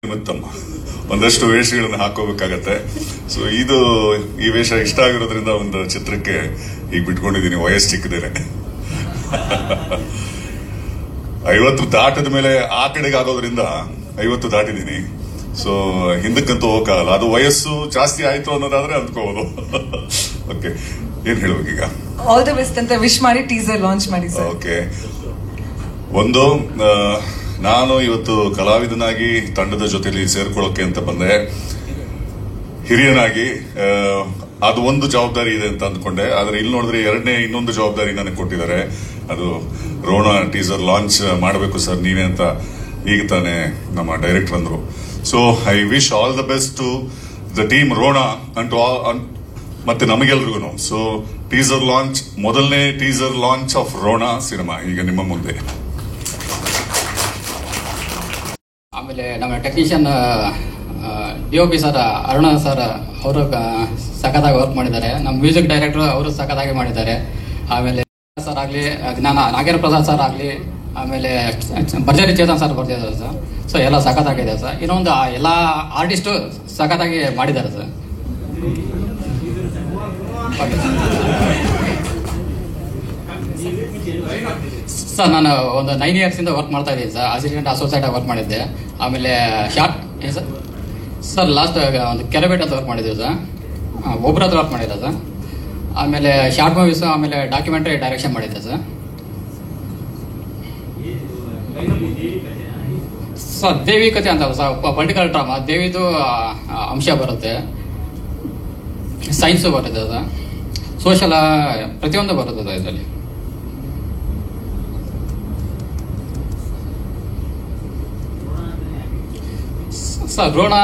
ನಿಮಿತ್ತಮ್ಮ ಒಂದಷ್ಟು ವೇಷಗಳನ್ನು ಹಾಕೋಬೇಕಾಗತ್ತೆ. ಸೊ ಈ ವೇಷ ಇಷ್ಟ ಆಗಿರೋದ್ರಿಂದ ಒಂದು ಚಿತ್ರಕ್ಕೆ ಈಗ ಬಿಟ್ಕೊಂಡಿದ್ದೀನಿ. ವಯಸ್ಸು ಚಿಕ್ಕದೇನೆ 50 ದಾಟದ ಮೇಲೆ ಆ ಕಡೆಗೆ ಆಗೋದ್ರಿಂದ 50 ದಾಟಿದ್ದೀನಿ. ಸೊ ಹಿಂದಕ್ಕಂತೂ ಹೋಗಲ್ಲ, ಅದು ವಯಸ್ಸು ಜಾಸ್ತಿ ಆಯ್ತು ಅನ್ನೋದಾದ್ರೆ ಅಂದ್ಕೋಬಹುದು. ಓಕೆ, ಏನ್ ಹೇಳ್ಬೇಕೀಗ? ಆಲ್ ದಿ ಬೆಸ್ಟ್ ಅಂತ ವಿಶ್ ಮಾಡಿ ಟೀಸರ್ ಲಾಂಚ್ ಮಾಡಿ ಸರ್. ಓಕೆ, ನಾನು ಇವತ್ತು ಕಲಾವಿದನಾಗಿ ತಂಡದ ಜೊತೆಲಿ ಸೇರ್ಕೊಳ್ಳೋಕೆ ಅಂತ ಬಂದೆ. ಹಿರಿಯನಾಗಿ ಅದು ಒಂದು ಜವಾಬ್ದಾರಿ ಇದೆ ಅಂತ ಅಂದ್ಕೊಂಡೆ. ಆದ್ರೆ ಇಲ್ಲಿ ನೋಡಿದ್ರೆ ಇನ್ನೊಂದು ಜವಾಬ್ದಾರಿ ನನಗೆ ಕೊಟ್ಟಿದ್ದಾರೆ. ಅದು ರೋಣ ಟೀಸರ್ ಲಾಂಚ್ ಮಾಡಬೇಕು ಸರ್ ನೀವೇ ಅಂತ ಈಗ ತಾನೇ ನಮ್ಮ ಡೈರೆಕ್ಟರ್ ಅಂದ್ರು. So I wish all the best to the team Rona and ಮತ್ತೆ ನಮಗೆಲ್ರಿಗೂ. ಸೊ ಟೀಸರ್ ಲಾಂಚ್, ಮೊದಲನೇ teaser launch of Rona cinema ಈಗ ನಿಮ್ಮ ಮುಂದೆ. ಆಮೇಲೆ ನಮ್ಮ technician DOP sir Aruna sir ಅವರು ಸಖತ್ತಾಗಿ ವರ್ಕ್ ಮಾಡಿದ್ದಾರೆ. ನಮ್ಮ ಮ್ಯೂಸಿಕ್ ಡೈರೆಕ್ಟರ್ ಅವರು ಸಖತ್ತಾಗಿ ಮಾಡಿದ್ದಾರೆ. ಆಮೇಲೆ ಸರ್ ಆಗಲಿ, ನಾಗೇಂದ್ರ ಪ್ರಸಾದ್ ಸರ್ ಆಗಲಿ, ಆಮೇಲೆ ಭರ್ಜರಿ ಚೇತನ್ ಸರ್ ಬರ್ತಿದ್ದಾರೆ ಸರ್. ಸೊ ಎಲ್ಲ ಸಖತ್ತಾಗಿದೆ ಸರ್. ಇನ್ನೊಂದು ಎಲ್ಲ ಆರ್ಟಿಸ್ಟು ಸಖತ್ತಾಗಿ ಮಾಡಿದ್ದಾರೆ ಸರ್. ಸರ್ ನಾನು ಒಂದು 9 years ಇಂದ ವರ್ಕ್ ಮಾಡ್ತಾ ಇದ್ದೀನಿ ಸರ್. ಅಸಿಸ್ಟೆಂಟ್ ಅಸೋಸಿಯೇಟ್ ಆಗಿ ವರ್ಕ್ ಮಾಡಿದ್ದೆ. ಆಮೇಲೆ ಶಾರ್ಟ್ ಸರ್ ಲಾಸ್ಟ್ ಒಂದು ಕೆರಬೇಟ್ ಅಂತ ವರ್ಕ್ ಮಾಡಿದ್ದೀವಿ ಸರ್. ಒಬ್ಬರ ಹತ್ರ ವರ್ಕ್ ಮಾಡಿದ್ದೆ ಸರ್. ಆಮೇಲೆ ಶಾರ್ಟ್ ಮೂವೀಸ್, ಆಮೇಲೆ ಡಾಕ್ಯುಮೆಂಟ್ರಿ ಡೈರೆಕ್ಷನ್ ಮಾಡಿದ್ದೆ ಸರ್. ಸರ್ ದೇವಿ ಕಥೆ ಅಂತ ಸರ್, ಪೊಲಿಟಿಕಲ್ ಡ್ರಾಮಾ. ದೇವಿದು ಅಂಶ ಬರುತ್ತೆ, ಸೈನ್ಸು ಬರುತ್ತೆ ಸರ್, ಸೋಷಲ್ ಪ್ರತಿಯೊಂದು ಬರುತ್ತೆ ಸರ್ ಇದರಲ್ಲಿ. ಸರ್ ರೋಣ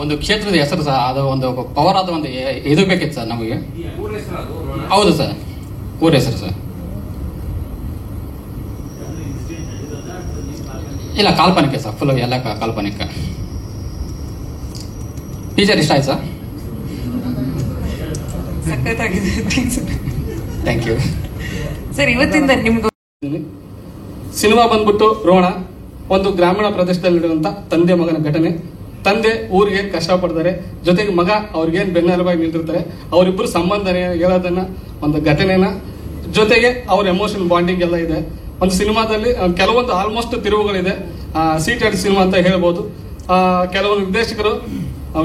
ಒಂದು ಕ್ಷೇತ್ರದ ಹೆಸರು ಸರ್, ಅದು ಒಂದು ಪವರ್ ಆದ ಒಂದು ಇದು ಬೇಕಿತ್ತು ಸರ್ ನಮಗೆ. ಹೌದು ಸರ್, ಊರ ಹೆಸರು ಸರ್. ಇಲ್ಲ, ಕಾಲ್ಪನಿಕ ಸರ್, ಫುಲ್ ಎಲ್ಲ ಕಾಲ್ಪನಿಕ. ಟೀಚರ್ ಇಷ್ಟ ಆಯ್ತು ಸರ್? ಸಖತ್ತಾಗಿದೆ. Thank you sir. ಇವತ್ತಿಂದ ನಿಮ್ಗೆ ಸಿನಿಮಾ ಬಂದ್ಬಿಟ್ಟು ರೋಣ ಒಂದು ಗ್ರಾಮೀಣ ಪ್ರದೇಶದಲ್ಲಿರುವಂತ ತಂದೆ ಮಗನ ಘಟನೆ. ತಂದೆ ಊರಿಗೆ ಕಷ್ಟಪಡ್ತಾರೆ, ಜೊತೆಗೆ ಮಗ ಅವ್ರಿಗೇನು ಬೆನ್ನೆಲುಬಾಗಿ ನಿಂತಿರ್ತಾರೆ. ಅವರಿಬ್ಬರು ಸಂಬಂಧ ಹೇಳೋದನ್ನ, ಒಂದು ಘಟನೆನ, ಜೊತೆಗೆ ಅವ್ರ ಎಮೋಷನಲ್ ಬಾಂಡಿಂಗ್ ಎಲ್ಲ ಇದೆ ಒಂದು ಸಿನಿಮಾದಲ್ಲಿ. ಕೆಲವೊಂದು ಆಲ್ಮೋಸ್ಟ್ ತಿರುವುಗಳಿದೆ. ಸೀಟೆಡ್ ಸಿನಿಮಾ ಅಂತ ಹೇಳ್ಬೋದು. ಕೆಲವು ನಿರ್ದೇಶಕರು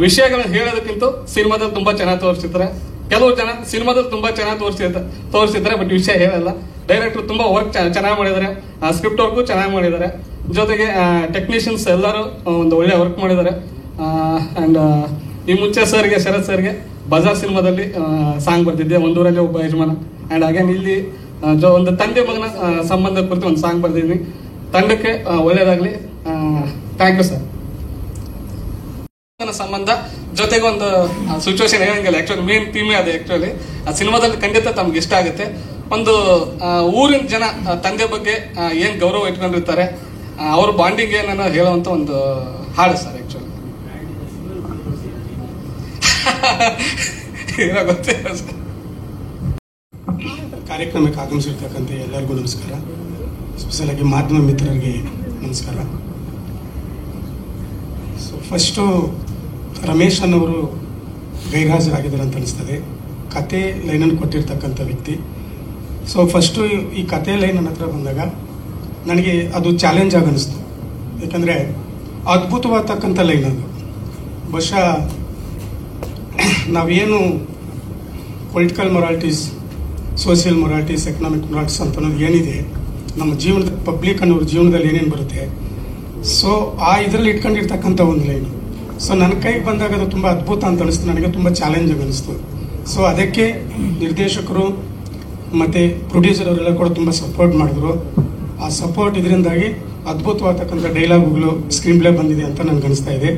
ವಿಷಯಗಳನ್ನ ಹೇಳೋದಕ್ಕಿಂತ ಸಿನಿಮಾದಲ್ಲಿ ತುಂಬಾ ಚೆನ್ನಾಗಿ ತೋರಿಸಿರ್ತಾರೆ. ಕೆಲವು ಜನ ಸಿನಿಮಾದಲ್ಲಿ ತುಂಬಾ ಚೆನ್ನಾಗಿ ತೋರಿಸಿರ್ತಾರೆ, ಬಟ್ ವಿಷಯ ಹೇಳಲ್ಲ. ಡೈರೆಕ್ಟರ್ ತುಂಬಾ ವರ್ಕ್ ಚೆನ್ನಾಗಿ ಮಾಡಿದ್ದಾರೆ, ಸ್ಕ್ರಿಪ್ಟ್ ವರ್ಕು ಚೆನ್ನಾಗಿ ಮಾಡಿದ್ದಾರೆ. ಜೊತೆಗೆ ಟೆಕ್ನಿಷಿಯನ್ಸ್ ಎಲ್ಲರೂ ಒಂದು ಒಳ್ಳೆ ವರ್ಕ್ ಮಾಡಿದ್ದಾರೆ. ಅಂಡ್ ಈ ಮುಂಚೆ ಸರ್ಗೆ, ಶರತ್ ಸರ್ಗೆ ಬಜಾರ್ ಸಿನಿಮಾದಲ್ಲಿ ಸಾಂಗ್ ಬರ್ತಿದ್ದೆ, ಒಂದೂರಲ್ಲಿ ಒಬ್ಬ ಯಜಮಾನ. ಅಂಡ್ ಅಗೇನ್ ಇಲ್ಲಿ ಒಂದು ತಂದೆ ಮಗನ ಸಂಬಂಧ ಕುರಿತು ಒಂದು ಸಾಂಗ್ ಬರ್ತಿದ್ದೀನಿ. ತಂಡಕ್ಕೆ ಒಳ್ಳೇದಾಗ್ಲಿ. Thank you sir. ಸಂಬಂಧ ಜೊತೆಗೆ ಒಂದು ಸಿಚುವೇಶನ್ ಹೇಳಂಗಿಲ್ಲ, ಆಕ್ಚುಲಿ ಮೇನ್ ಥೀಮೇ ಅದೇ. ಆಕ್ಚುಲಿ ಆ ಸಿನಿಮಾದಲ್ಲಿ ಖಂಡಿತ ತಮ್ಗೆ ಇಷ್ಟ ಆಗುತ್ತೆ. ಒಂದು ಊರಿನ ಜನ ತಂದೆ ಬಗ್ಗೆ ಏನ್ ಗೌರವ ಇಟ್ಕೊಂಡಿರ್ತಾರೆ, ಅವ್ರ ಬಾಂಡಿಂಗ್ ಏನನ್ನ ಹೇಳುವಂತ ಒಂದು ಹಾಡು ಸರ್. ಆಕ್ಚುಲಿ ಗೊತ್ತಿಲ್ಲ ಸರ್. ಕಾರ್ಯಕ್ರಮಕ್ಕೆ ಆಗಮಿಸಿರ್ತಕ್ಕಂಥ ಎಲ್ಲರಿಗೂ ನಮಸ್ಕಾರ. ಸ್ಪೆಷಲ್ ಆಗಿ ಮಾಧ್ಯಮ ಮಿತ್ರರಿಗೆ ನಮಸ್ಕಾರ. ಸೊ ಫಸ್ಟು ರಮೇಶ್ ಅನ್ನವರು ಗೈರ್ಹಾಜರಾಗಿದ್ದಾರೆ ಅಂತ ಅನಿಸ್ತದೆ. ಕತೆ ಲೈನನ್ನು ಕೊಟ್ಟಿರ್ತಕ್ಕಂಥ ವ್ಯಕ್ತಿ. ಸೊ ಫಸ್ಟು ಈ ಕತೆ ಲೈನ್ ನನ್ನ ಹತ್ರ ಬಂದಾಗ ನನಗೆ ಅದು ಚಾಲೆಂಜ್ ಆಗಿ ಅನಿಸ್ತು. ಯಾಕಂದರೆ ಅದ್ಭುತವಾಗ್ತಕ್ಕಂಥ ಲೈನ್ ಅದು. ಬಹುಶಃ ನಾವೇನು ಪೊಲಿಟಿಕಲ್ ಮೊರಾಲಿಟೀಸ್, ಸೋಷಿಯಲ್ ಮೊರಾಲಿಟೀಸ್, ಎಕನಾಮಿಕ್ ಮೊರಾಲಿಟೀಸ್ ಅಂತ ಅನ್ನೋದು ಏನಿದೆ ನಮ್ಮ ಜೀವನದ, ಪಬ್ಲಿಕ್ ಅನ್ನೋರ ಜೀವನದಲ್ಲಿ ಏನೇನು ಬರುತ್ತೆ, ಸೊ ಆ ಇದರಲ್ಲಿ ಇಟ್ಕೊಂಡಿರ್ತಕ್ಕಂಥ ಒಂದು ಲೈನು. ಸೊ ನನ್ನ ಕೈಗೆ ಬಂದಾಗ ಅದು ತುಂಬ ಅದ್ಭುತ ಅಂತ ಅನಿಸ್ತು, ನನಗೆ ತುಂಬ ಚಾಲೆಂಜ್ ಆಗಿ ಅನಿಸ್ತು. ಸೊ ಅದಕ್ಕೆ ನಿರ್ದೇಶಕರು ಮತ್ತು ಪ್ರೊಡ್ಯೂಸರ್ ಅವರೆಲ್ಲ ಕೂಡ ತುಂಬ ಸಪೋರ್ಟ್ ಮಾಡಿದ್ರು. ಆ ಸಪೋರ್ಟ್ ಇದರಿಂದಾಗಿ ಅದ್ಭುತವಾಗ್ತಕ್ಕಂಥ ಡೈಲಾಗುಗಳು, ಸ್ಕ್ರೀನ್ ಪ್ಲೇ ಬಂದಿದೆ ಅಂತ ನನಗೆ ಅನಿಸ್ತಾ ಇದೆ.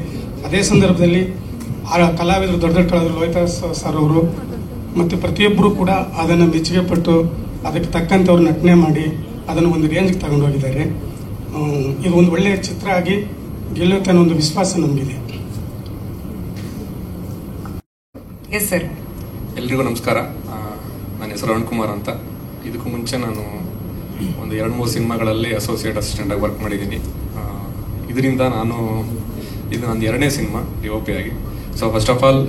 ಅದೇ ಸಂದರ್ಭದಲ್ಲಿ ಆ ಕಲಾವಿದರು, ದೊಡ್ಡ ದೊಡ್ಡ ಕಲಾವಿದರು, ಲೋಹಿತಾ ಸರ್ ಅವರು ಮತ್ತು ಪ್ರತಿಯೊಬ್ಬರು ಕೂಡ ಅದನ್ನು ಮೆಚ್ಚುಗೆ ಪಟ್ಟು ಅದಕ್ಕೆ ತಕ್ಕಂಥವ್ರು ನಟನೆ ಮಾಡಿ ಅದನ್ನು ಒಂದು ರೇಂಜ್ಗೆ ತಗೊಂಡೋಗಿದ್ದಾರೆ. ಇದು ಒಂದು ಒಳ್ಳೆಯ ಚಿತ್ರ ಆಗಿ ಗೆಲ್ಲುತ್ತೆ ಅನ್ನೋ ಒಂದು ವಿಶ್ವಾಸ ನಮಗಿದೆ. Yes sir. ಎಲ್ರಿಗೂ ನಮಸ್ಕಾರ. ನನ್ನ ಹೆಸರು ಅರುಣ್ ಕುಮಾರ್ ಅಂತ. ಇದಕ್ಕೂ ಮುಂಚೆ ನಾನು ಒಂದು 2-3 ಸಿನಿಮಾಗಳಲ್ಲಿ ಅಸೋಸಿಯೇಟ್ ಅಸಿಸ್ಟೆಂಟ್ ಆಗಿ ವರ್ಕ್ ಮಾಡಿದ್ದೀನಿ. ಇದರಿಂದ ನಾನು ಇದು ನಂದು 2ನೇ ಸಿನಿಮಾ DOP ಆಗಿ. ಸೊ ಫಸ್ಟ್ ಆಫ್ ಆಲ್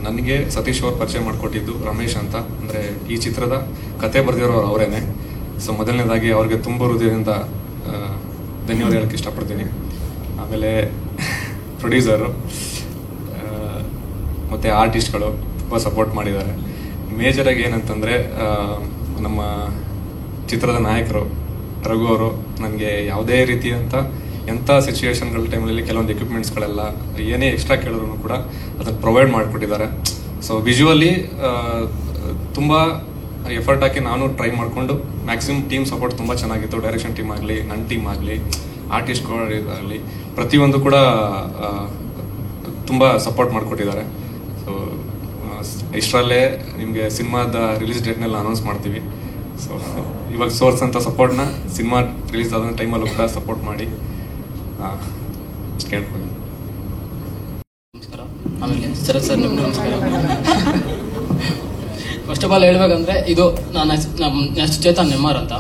ನನಗೆ ಸತೀಶ್ ಅವ್ರು ಪರಿಚಯ ಮಾಡಿಕೊಟ್ಟಿದ್ದು ರಮೇಶ್ ಅಂತ, ಅಂದರೆ ಈ ಚಿತ್ರದ ಕತೆ ಬರೆದಿರೋರು ಅವರೇನೆ. ಸೊ ಮೊದಲನೇದಾಗಿ ಅವ್ರಿಗೆ ತುಂಬ ಹೃದಯದಿಂದ ಧನ್ಯವಾದ ಹೇಳಕ್ಕೆ ಇಷ್ಟಪಡ್ತೀನಿ. ಆಮೇಲೆ ಪ್ರೊಡ್ಯೂಸರು ಮತ್ತು ಆರ್ಟಿಸ್ಟ್ಗಳು ತುಂಬ ಸಪೋರ್ಟ್ ಮಾಡಿದ್ದಾರೆ. ಮೇಜರಾಗಿ ಏನಂತಂದರೆ ನಮ್ಮ ಚಿತ್ರದ ನಾಯಕರು ರಘು ಅವರು ನನಗೆ ಯಾವುದೇ ರೀತಿಯಂಥ ಎಂಥ ಸಿಚುವೇಶನ್ಗಳ ಟೈಮಲ್ಲಿ ಕೆಲವೊಂದು ಎಕ್ವಿಪ್ಮೆಂಟ್ಸ್ಗಳೆಲ್ಲ ಏನೇ ಎಕ್ಸ್ಟ್ರಾ ಕೇಳಿದ್ರು ಕೂಡ ಅದನ್ನು ಪ್ರೊವೈಡ್ ಮಾಡಿಕೊಟ್ಟಿದ್ದಾರೆ. ಸೊ ವಿಜುವಲಿ ತುಂಬ ಎಫರ್ಟ್ ಹಾಕಿ ನಾನು ಟ್ರೈ ಮಾಡಿಕೊಂಡು ಮ್ಯಾಕ್ಸಿಮಮ್ ಟೀಮ್ ಸಪೋರ್ಟ್ ತುಂಬ ಚೆನ್ನಾಗಿತ್ತು. ಡೈರೆಕ್ಷನ್ ಟೀಮ್ ಆಗಲಿ, ನನ್ನ ಟೀಮ್ ಆಗಲಿ, ಆರ್ಟಿಸ್ಟ್ಗಳಾಗಲಿ ಪ್ರತಿಯೊಂದು ಕೂಡ ತುಂಬ ಸಪೋರ್ಟ್ ಮಾಡಿಕೊಟ್ಟಿದ್ದಾರೆ. ಸೊ ಇಷ್ಟರಲ್ಲೇ ನಿಮಗೆ ಸಿನಿಮಾದ ರಿಲೀಸ್ ಡೇಟ್ನೆಲ್ಲ ಅನೌನ್ಸ್ ಮಾಡ್ತೀವಿ. ಸೊ ಇವಾಗ ಸೋರ್ಸ್ ಅಂತ ಸಪೋರ್ಟ್ನ ಸಿನಿಮಾ ರಿಲೀಸ್ ಆದ ಟೈಮಲ್ಲೂ ಕೂಡ ಸಪೋರ್ಟ್ ಮಾಡಿ ಕೇಳ್ಕೊಳ್ಳಿ. ನಮಸ್ಕಾರ. ಆಮೇಲೆ ಸರ್ ನಿಮ್ಗೆ ನಮಸ್ಕಾರ. ಫಸ್ಟ್ ಆಫ್ ಆಲ್ ಹೇಳ್ಬೇಕಂದ್ರೆ ಇದು ನಾನು ನೆಕ್ಸ್ಟ್ ಚೇತನ್ ನೆಮ್ಮಾರ್ ಅಂತ.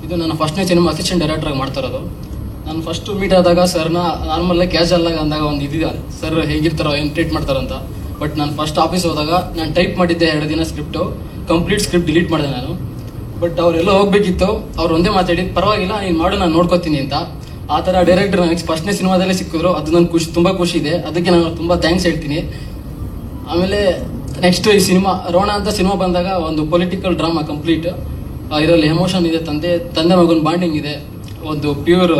ಇದು ನನ್ನ ಫಸ್ಟ್ನೇ ಸಿನಿಮಾ ಅಸಿಸ್ಟೆಂಟ್ ಡೈರೆಕ್ಟರ್ ಆಗಿ ಮಾಡ್ತಾ ಇರೋದು. ನಾನು ಫಸ್ಟ್ ಮೀಟ್ ಆದಾಗ ಸರ್ನ ನಾರ್ಮಲ್ ಕ್ಯಾಶುವಲ್ ಆಗಿ ಅಂದಾಗ ಒಂದು ಇದಿದೆ, ಸರ್ ಹೇಗಿರ್ತಾರೋ ಏನು ಟ್ರೀಟ್ ಮಾಡ್ತಾರಂತ. ಬಟ್ ನಾನು ಫಸ್ಟ್ ಆಫೀಸ್ ಹೋದಾಗ ನಾನು ಟೈಪ್ ಮಾಡಿದ್ದೆ 2 ದಿನ ಸ್ಕ್ರಿಪ್ಟು, ಕಂಪ್ಲೀಟ್ ಸ್ಕ್ರಿಪ್ಟ್ ಡಿಲೀಟ್ ಮಾಡಿದೆ ನಾನು. ಬಟ್ ಅವರೆಲ್ಲ ಹೋಗ್ಬೇಕಿತ್ತು, ಅವ್ರು ಒಂದೇ ಮಾತಾಡಿ ಪರವಾಗಿಲ್ಲ ನೀನು ಮಾಡು ನಾನು ನೋಡ್ಕೋತೀನಿ ಅಂತ. ಆ ಥರ ಡೈರೆಕ್ಟರ್ ನನಗೆ ಫಸ್ಟ್ನೇ ಸಿನಿಮಾದಲ್ಲೇ ಸಿಕ್ಕಿದ್ರು. ಅದು ನನಗೆ ತುಂಬ ಖುಷಿ ಇದೆ, ಅದಕ್ಕೆ ನಾನು ತುಂಬ ಥ್ಯಾಂಕ್ಸ್ ಹೇಳ್ತೀನಿ. ಆಮೇಲೆ ನೆಕ್ಸ್ಟ್ ಈ ಸಿನಿಮಾ ರೋಣ ಅಂತ ಸಿನಿಮಾ ಬಂದಾಗ ಒಂದು ಪೊಲಿಟಿಕಲ್ ಡ್ರಾಮಾ ಕಂಪ್ಲೀಟ್. ಇದರಲ್ಲಿ ಎಮೋಷನ್ ಇದೆ, ತಂದೆ ಮಗನ ಬಾಂಡಿಂಗ್ ಇದೆ, ಒಂದು pure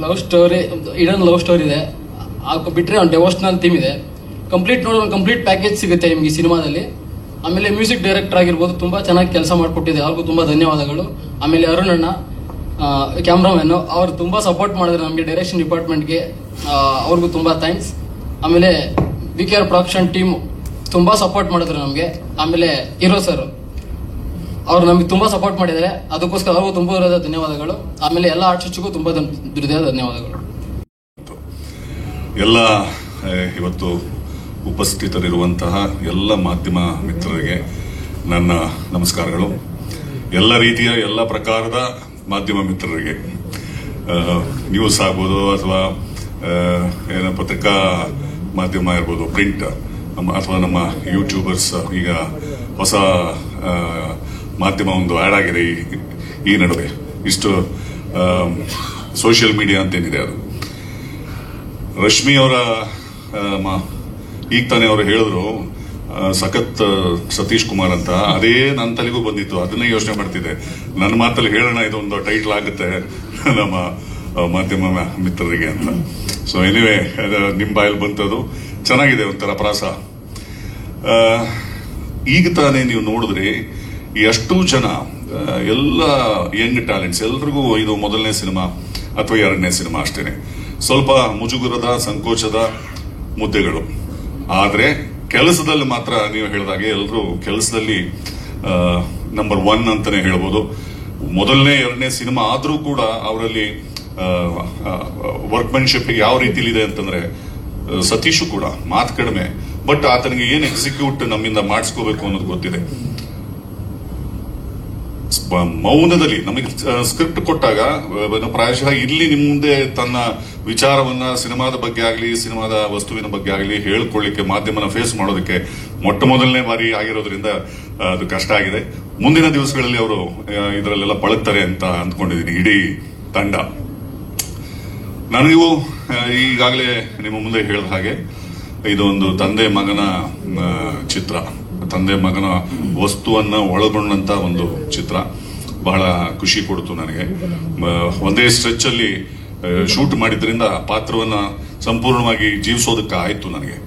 love story, hidden love story ಇದೆ. ಬಿಟ್ಟರೆ ಒಂದು ಡೆವೋಷನಲ್ ಥೀಮ್ ಇದೆ. ಕಂಪ್ಲೀಟ್ ನೋಡಿ ಒಂದು ಕಂಪ್ಲೀಟ್ ಪ್ಯಾಕೇಜ್ ಸಿಗುತ್ತೆ ನಿಮಗೆ ಈ ಸಿನಿಮಾದಲ್ಲಿ. ಆಮೇಲೆ ಮ್ಯೂಸಿಕ್ ಡೈರೆಕ್ಟರ್ ಆಗಿರ್ಬೋದು, ತುಂಬ ಚೆನ್ನಾಗಿ ಕೆಲಸ ಮಾಡಿಕೊಟ್ಟಿದೆ, ಅವ್ರಿಗೂ ತುಂಬ ಧನ್ಯವಾದಗಳು. ಆಮೇಲೆ ಅರುಣ್ ಅಣ್ಣ ಕ್ಯಾಮ್ರಾಮ್ಯಾನು, ಅವ್ರು ತುಂಬ ಸಪೋರ್ಟ್ ಮಾಡಿದ್ರು ನಮಗೆ ಡೈರೆಕ್ಷನ್ ಡಿಪಾರ್ಟ್ಮೆಂಟ್ಗೆ, ಅವ್ರಿಗೂ ತುಂಬ ಥ್ಯಾಂಕ್ಸ್. ಆಮೇಲೆ VKR ಪ್ರೊಡಕ್ಷನ್ ಟೀಮು ತುಂಬ ಸಪೋರ್ಟ್ ಮಾಡಿದ್ರು ನಮಗೆ. ಆಮೇಲೆ ಹೀರೋ ಸರ್ ಅವ್ರು ನಮಗೆ ತುಂಬ ಸಪೋರ್ಟ್ ಮಾಡಿದ್ದಾರೆ, ಅದಕ್ಕೋಸ್ಕರ ಅವ್ರಿಗೂ ತುಂಬ ಹೃದಯದ ಧನ್ಯವಾದಗಳು. ಆಮೇಲೆ ಎಲ್ಲ ಆರ್ಟಿಸ್ಟ್ಗೂ ತುಂಬ ಹೃದಯದ ಧನ್ಯವಾದಗಳು. ಎಲ್ಲ ಇವತ್ತು ಉಪಸ್ಥಿತರಿರುವಂತಹ ಎಲ್ಲ ಮಾಧ್ಯಮ ಮಿತ್ರರಿಗೆ ನನ್ನ ನಮಸ್ಕಾರಗಳು. ಎಲ್ಲ ರೀತಿಯ ಎಲ್ಲ ಪ್ರಕಾರದ ಮಾಧ್ಯಮ ಮಿತ್ರರಿಗೆ, ನ್ಯೂಸ್ ಆಗ್ಬೋದು ಅಥವಾ ಪತ್ರಿಕಾ ಮಾಧ್ಯಮ ಇರ್ಬೋದು, ಪ್ರಿಂಟ್ ಅಥವಾ ನಮ್ಮ ಯೂಟ್ಯೂಬರ್ಸ್, ಈಗ ಹೊಸ ಮಾಧ್ಯಮ ಒಂದು ಆ್ಯಡ್ ಆಗಿದೆ ಈ ನಡುವೆ. ಇಷ್ಟು ಸೋಷಿಯಲ್ ಮೀಡಿಯಾ ಅಂತೇನಿದೆ ಅದು. ರಶ್ಮಿ ಅವರ ಈಗ ತಾನೇ ಅವರು ಹೇಳಿದ್ರು ಸಖತ್ ಸತೀಶ್ ಕುಮಾರ್ ಅಂತ, ಅದೇ ನನ್ನ ತಲೆಗೂ ಬಂದಿತ್ತು, ಅದನ್ನೇ ಯೋಚನೆ ಮಾಡ್ತಿದ್ದೆ. ನನ್ನ ಮಾತಲ್ಲಿ ಹೇಳೋಣ ಇದೊಂದು ಟೈಟ್ಲ್ ಆಗುತ್ತೆ ನಮ್ಮ ಮಾಧ್ಯಮ ಮಿತ್ರರಿಗೆ ಅಂತ. ಸೊ ಎನಿವೆ ನಿಮ್ಮ ಬಾಯಲ್ಲಿ ಬಂತದ್ದು ಚೆನ್ನಾಗಿದೆ, ಒಂಥರ ಪ್ರಾಸ. ಈಗ ತಾನೇ ನೀವು ನೋಡಿದ್ರಿ ಎಷ್ಟು ಜನ, ಎಲ್ಲ ಯಂಗ್ ಟ್ಯಾಲೆಂಟ್ಸ್, ಎಲ್ರಿಗೂ ಇದು ಮೊದಲನೇ ಸಿನಿಮಾ ಅಥವಾ 2ನೇ ಸಿನಿಮಾ ಅಷ್ಟೇನೆ. ಸ್ವಲ್ಪ ಮುಜುಗುರದ, ಸಂಕೋಚದ ಮುದ್ದೆಗಳು. ಆದರೆ ಕೆಲಸದಲ್ಲಿ ಮಾತ್ರ ನೀವು ಹೇಳಿದಾಗೆ ಎಲ್ಲರೂ ಕೆಲಸದಲ್ಲಿ ನಂಬರ್ 1 ಅಂತಾನೆ ಹೇಳ್ಬೋದು. ಮೊದಲನೇ 2ನೇ ಸಿನಿಮಾ ಆದರೂ ಕೂಡ ಅವರಲ್ಲಿ ವರ್ಕ್ಮೆನ್ಶಿಪ್ ಯಾವ ರೀತಿಲಿದೆ ಅಂತಂದ್ರೆ, ಸತೀಶು ಕೂಡ ಮಾತು ಕಡಿಮೆ, ಬಟ್ ಆತನಿಗೆ ಏನು ಎಕ್ಸಿಕ್ಯೂಟ್ ನಮ್ಮಿಂದ ಮಾಡಿಸ್ಕೋಬೇಕು ಅನ್ನೋದು ಗೊತ್ತಿದೆ. ಮೌನದಲ್ಲಿ ನಮಗೆ ಸ್ಕ್ರಿಪ್ಟ್ ಕೊಟ್ಟಾಗ ಪ್ರಾಯಶಃ ಇಲ್ಲಿ ನಿಮ್ಮ ಮುಂದೆ ತನ್ನ ವಿಚಾರವನ್ನ ಸಿನಿಮಾದ ಬಗ್ಗೆ ಆಗಲಿ, ಸಿನಿಮಾದ ವಸ್ತುವಿನ ಬಗ್ಗೆ ಆಗಲಿ ಹೇಳ್ಕೊಳ್ಳಿಕ್ಕೆ, ಮಾಧ್ಯಮನ ಫೇಸ್ ಮಾಡೋದಕ್ಕೆ ಮೊದಲನೇ ಬಾರಿ ಆಗಿರೋದ್ರಿಂದ ಅದು ಕಷ್ಟ ಆಗಿದೆ. ಮುಂದಿನ ದಿವಸಗಳಲ್ಲಿ ಅವರು ಇದರಲ್ಲೆಲ್ಲ ಪಳಗ್ತಾರೆ ಅಂತ ಅಂದ್ಕೊಂಡಿದ್ದೀನಿ, ಇಡೀ ತಂಡ. ನನಗೂ ಈಗಾಗಲೇ ನಿಮ್ಮ ಮುಂದೆ ಹೇಳಿದ ಹಾಗೆ ಇದೊಂದು ತಂದೆ ಮಗನ ಚಿತ್ರ, ತಂದೆ ಮಗನ ವಸ್ತುವನ್ನ ಒಳಗೊಂಡಂತ ಒಂದು ಚಿತ್ರ. ಬಹಳ ಖುಷಿ ಕೊಡ್ತು ನನಗೆ. ಒಂದೇ ಸ್ಟ್ರೆಚ್ ಅಲ್ಲಿ ಶೂಟ್ ಮಾಡಿದ್ರಿಂದ ಪಾತ್ರವನ್ನ ಸಂಪೂರ್ಣವಾಗಿ ಜೀವಿಸೋದಕ್ಕೆ ಆಯ್ತು ನನಗೆ.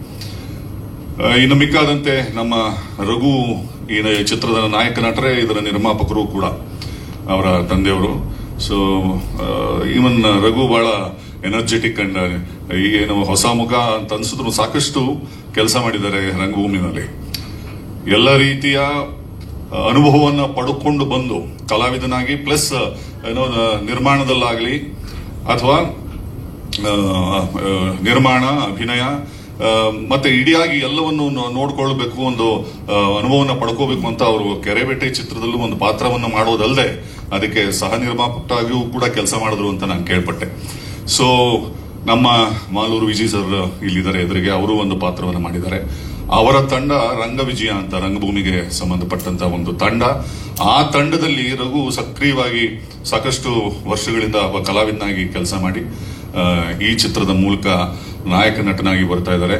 ಇನ್ನು ಮಿಕ್ಕಾದಂತೆ ನಮ್ಮ ರಘು ಈ ಚಿತ್ರದ ನಾಯಕ ನಟರೇ, ಇದರ ನಿರ್ಮಾಪಕರು ಕೂಡ ಅವರ ತಂದೆಯವರು. ಸೊ ಈವನ್ ರಘು ಬಹಳ ಎನರ್ಜೆಟಿಕ್ ಅಂಡ್ ಏನು ಹೊಸ ಮುಖ ಅಂತ ಅನ್ಸಿದ್ರು ಸಾಕಷ್ಟು ಕೆಲಸ ಮಾಡಿದ್ದಾರೆ ರಂಗಭೂಮಿನಲ್ಲಿ. ಎಲ್ಲ ರೀತಿಯ ಅನುಭವವನ್ನು ಪಡ್ಕೊಂಡು ಬಂದು ಕಲಾವಿದನಾಗಿ, ಪ್ಲಸ್ ಏನೋ ನಿರ್ಮಾಣದಲ್ಲಾಗಲಿ ಅಥವಾ ನಿರ್ಮಾಣ, ಅಭಿನಯ ಮತ್ತೆ ಇಡಿಯಾಗಿ ಎಲ್ಲವನ್ನು ನೋಡ್ಕೊಳ್ಬೇಕು, ಒಂದು ಅನುಭವನ ಪಡ್ಕೋಬೇಕು ಅಂತ ಅವರು ಕೆರೆಬೇಟೆ ಚಿತ್ರದಲ್ಲೂ ಒಂದು ಪಾತ್ರವನ್ನು ಮಾಡೋದಲ್ಲದೆ ಅದಕ್ಕೆ ಸಹ ನಿರ್ಮಾಪಕರಾಗಿಯೂ ಕೂಡ ಕೆಲಸ ಮಾಡಿದ್ರು ಅಂತ ನಾನು ಕೇಳ್ಪಟ್ಟೆ. ಸೊ ನಮ್ಮ ಮಾಲೂರು ವಿಜಯ್ ಸರ್ ಇಲ್ಲಿದ್ದಾರೆ ಎದುರಿಗೆ, ಅವರು ಒಂದು ಪಾತ್ರವನ್ನು ಮಾಡಿದ್ದಾರೆ. ಅವರ ತಂಡ ರಂಗವಿಜಯ ಅಂತ ರಂಗಭೂಮಿಗೆ ಸಂಬಂಧಪಟ್ಟಂತ ಒಂದು ತಂಡ. ಆ ತಂಡದಲ್ಲಿ ರಘು ಸಕ್ರಿಯವಾಗಿ ಸಾಕಷ್ಟು ವರ್ಷಗಳಿಂದ ಒಬ್ಬ ಕಲಾವಿದನಾಗಿ ಕೆಲಸ ಮಾಡಿ ಈ ಚಿತ್ರದ ಮೂಲಕ ನಾಯಕ ನಟನಾಗಿ ಬರ್ತಾ ಇದ್ದಾರೆ.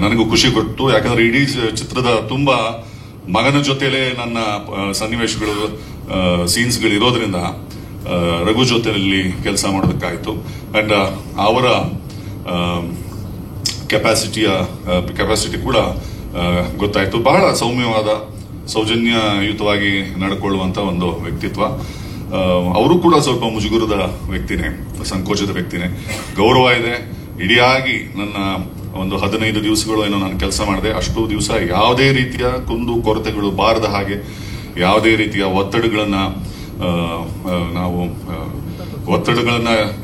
ನನಗೂ ಖುಷಿ ಕೊಟ್ಟು, ಯಾಕಂದ್ರೆ ಇಡೀ ಚಿತ್ರದ ತುಂಬಾ ಮಗನ ಜೊತೆಲೇ ನನ್ನ ಸನ್ನಿವೇಶಗಳು ಸೀನ್ಸ್ಗಳು ಇರೋದ್ರಿಂದ ರಘು ಜೊತೆಯಲ್ಲಿ ಕೆಲಸ ಮಾಡೋದಕ್ಕಾಯ್ತು. ಅಂಡ್ ಅವರ ಕೆಪಾಸಿಟಿ ಕೂಡ ಗೊತ್ತಾಯ್ತು. ಬಹಳ ಸೌಮ್ಯವಾದ, ಸೌಜನ್ಯಯುತವಾಗಿ ನಡ್ಕೊಳ್ಳುವಂತ ಒಂದು ವ್ಯಕ್ತಿತ್ವ. ಅವರು ಕೂಡ ಸ್ವಲ್ಪ ಮುಜುಗುರದ ವ್ಯಕ್ತಿನೇ, ಸಂಕೋಚದ ವ್ಯಕ್ತಿನೇ. ಗೌರವ ಇದೆ. ಇಡಿಯಾಗಿ ನನ್ನ ಒಂದು 15 ದಿವಸಗಳು ಏನೋ ನಾನು ಕೆಲಸ ಮಾಡಿದೆ. ಅಷ್ಟು ದಿವಸ ಯಾವುದೇ ರೀತಿಯ ಕುಂದು ಕೊರತೆಗಳು ಬಾರದ ಹಾಗೆ, ಯಾವುದೇ ರೀತಿಯ ಒತ್ತಡಗಳನ್ನ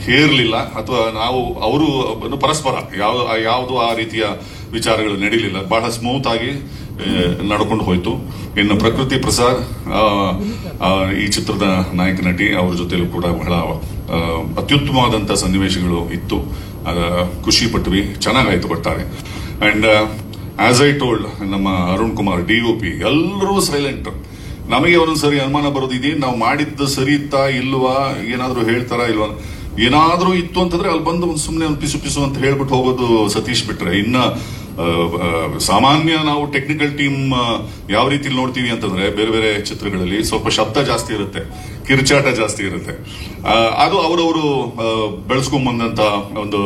ಹೇರಲಿಲ್ಲ, ಅಥವಾ ಅವರು ಪರಸ್ಪರ ಯಾವುದು ಆ ರೀತಿಯ ವಿಚಾರಗಳು ನಡೀಲಿಲ್ಲ. ಬಹಳ ಸ್ಮೂತ್ ಆಗಿ ನಡ್ಕೊಂಡು ಹೋಯ್ತು. ಇನ್ನು ಪ್ರಕೃತಿ ಪ್ರಸಾದ್ ಈ ಚಿತ್ರದ ನಾಯಕ ನಟಿ, ಅವ್ರ ಜೊತೆಲೂ ಕೂಡ ಬಹಳ ಅತ್ಯುತ್ತಮವಾದಂತ ಸನ್ನಿವೇಶಗಳು ಇತ್ತು. ಖುಷಿ ಪಟ್ವಿ, ಚೆನ್ನಾಗಾಯ್ತು ಒಟ್ಟಾರೆ. ಅಂಡ್ ಆಸ್ ಐ ಟೋಲ್ಡ್, ನಮ್ಮ ಅರುಣ್ ಕುಮಾರ್ DOP ಎಲ್ಲರೂ ಸೈಲೆಂಟ್. ನಮಗೆ ಒಂದೊಂದ್ಸರಿ ಅನುಮಾನ ಬರೋದು, ಇದೇನು ನಾವು ಮಾಡಿದ್ದು ಸರಿ ಇತ್ತಾ ಇಲ್ವಾ, ಏನಾದ್ರೂ ಹೇಳ್ತಾರಾ ಇಲ್ವಾ, ಏನಾದ್ರೂ ಇತ್ತು ಅಂತಂದ್ರೆ ಅಲ್ಲಿ ಬಂದು ಸುಮ್ಮನೆ ಒಂದು ಪಿಸು ಅಂತ ಹೇಳ್ಬಿಟ್ಟು ಹೋಗೋದು ಸತೀಶ್ ಬಿಟ್ರೆ. ಇನ್ನ ಸಾಮಾನ್ಯ ನಾವು ಟೆಕ್ನಿಕಲ್ ಟೀಮ್ ಯಾವ ರೀತಿ ನೋಡ್ತೀವಿ ಅಂತಂದ್ರೆ, ಬೇರೆ ಬೇರೆ ಚಿತ್ರಗಳಲ್ಲಿ ಸ್ವಲ್ಪ ಶಬ್ದ ಜಾಸ್ತಿ ಇರುತ್ತೆ, ಕಿರ್ಚಾಟ ಜಾಸ್ತಿ ಇರುತ್ತೆ. ಅದು ಅವರವರು ಬೆಳೆಸ್ಕೊಂಡ್ಬಂದಂತ ಒಂದು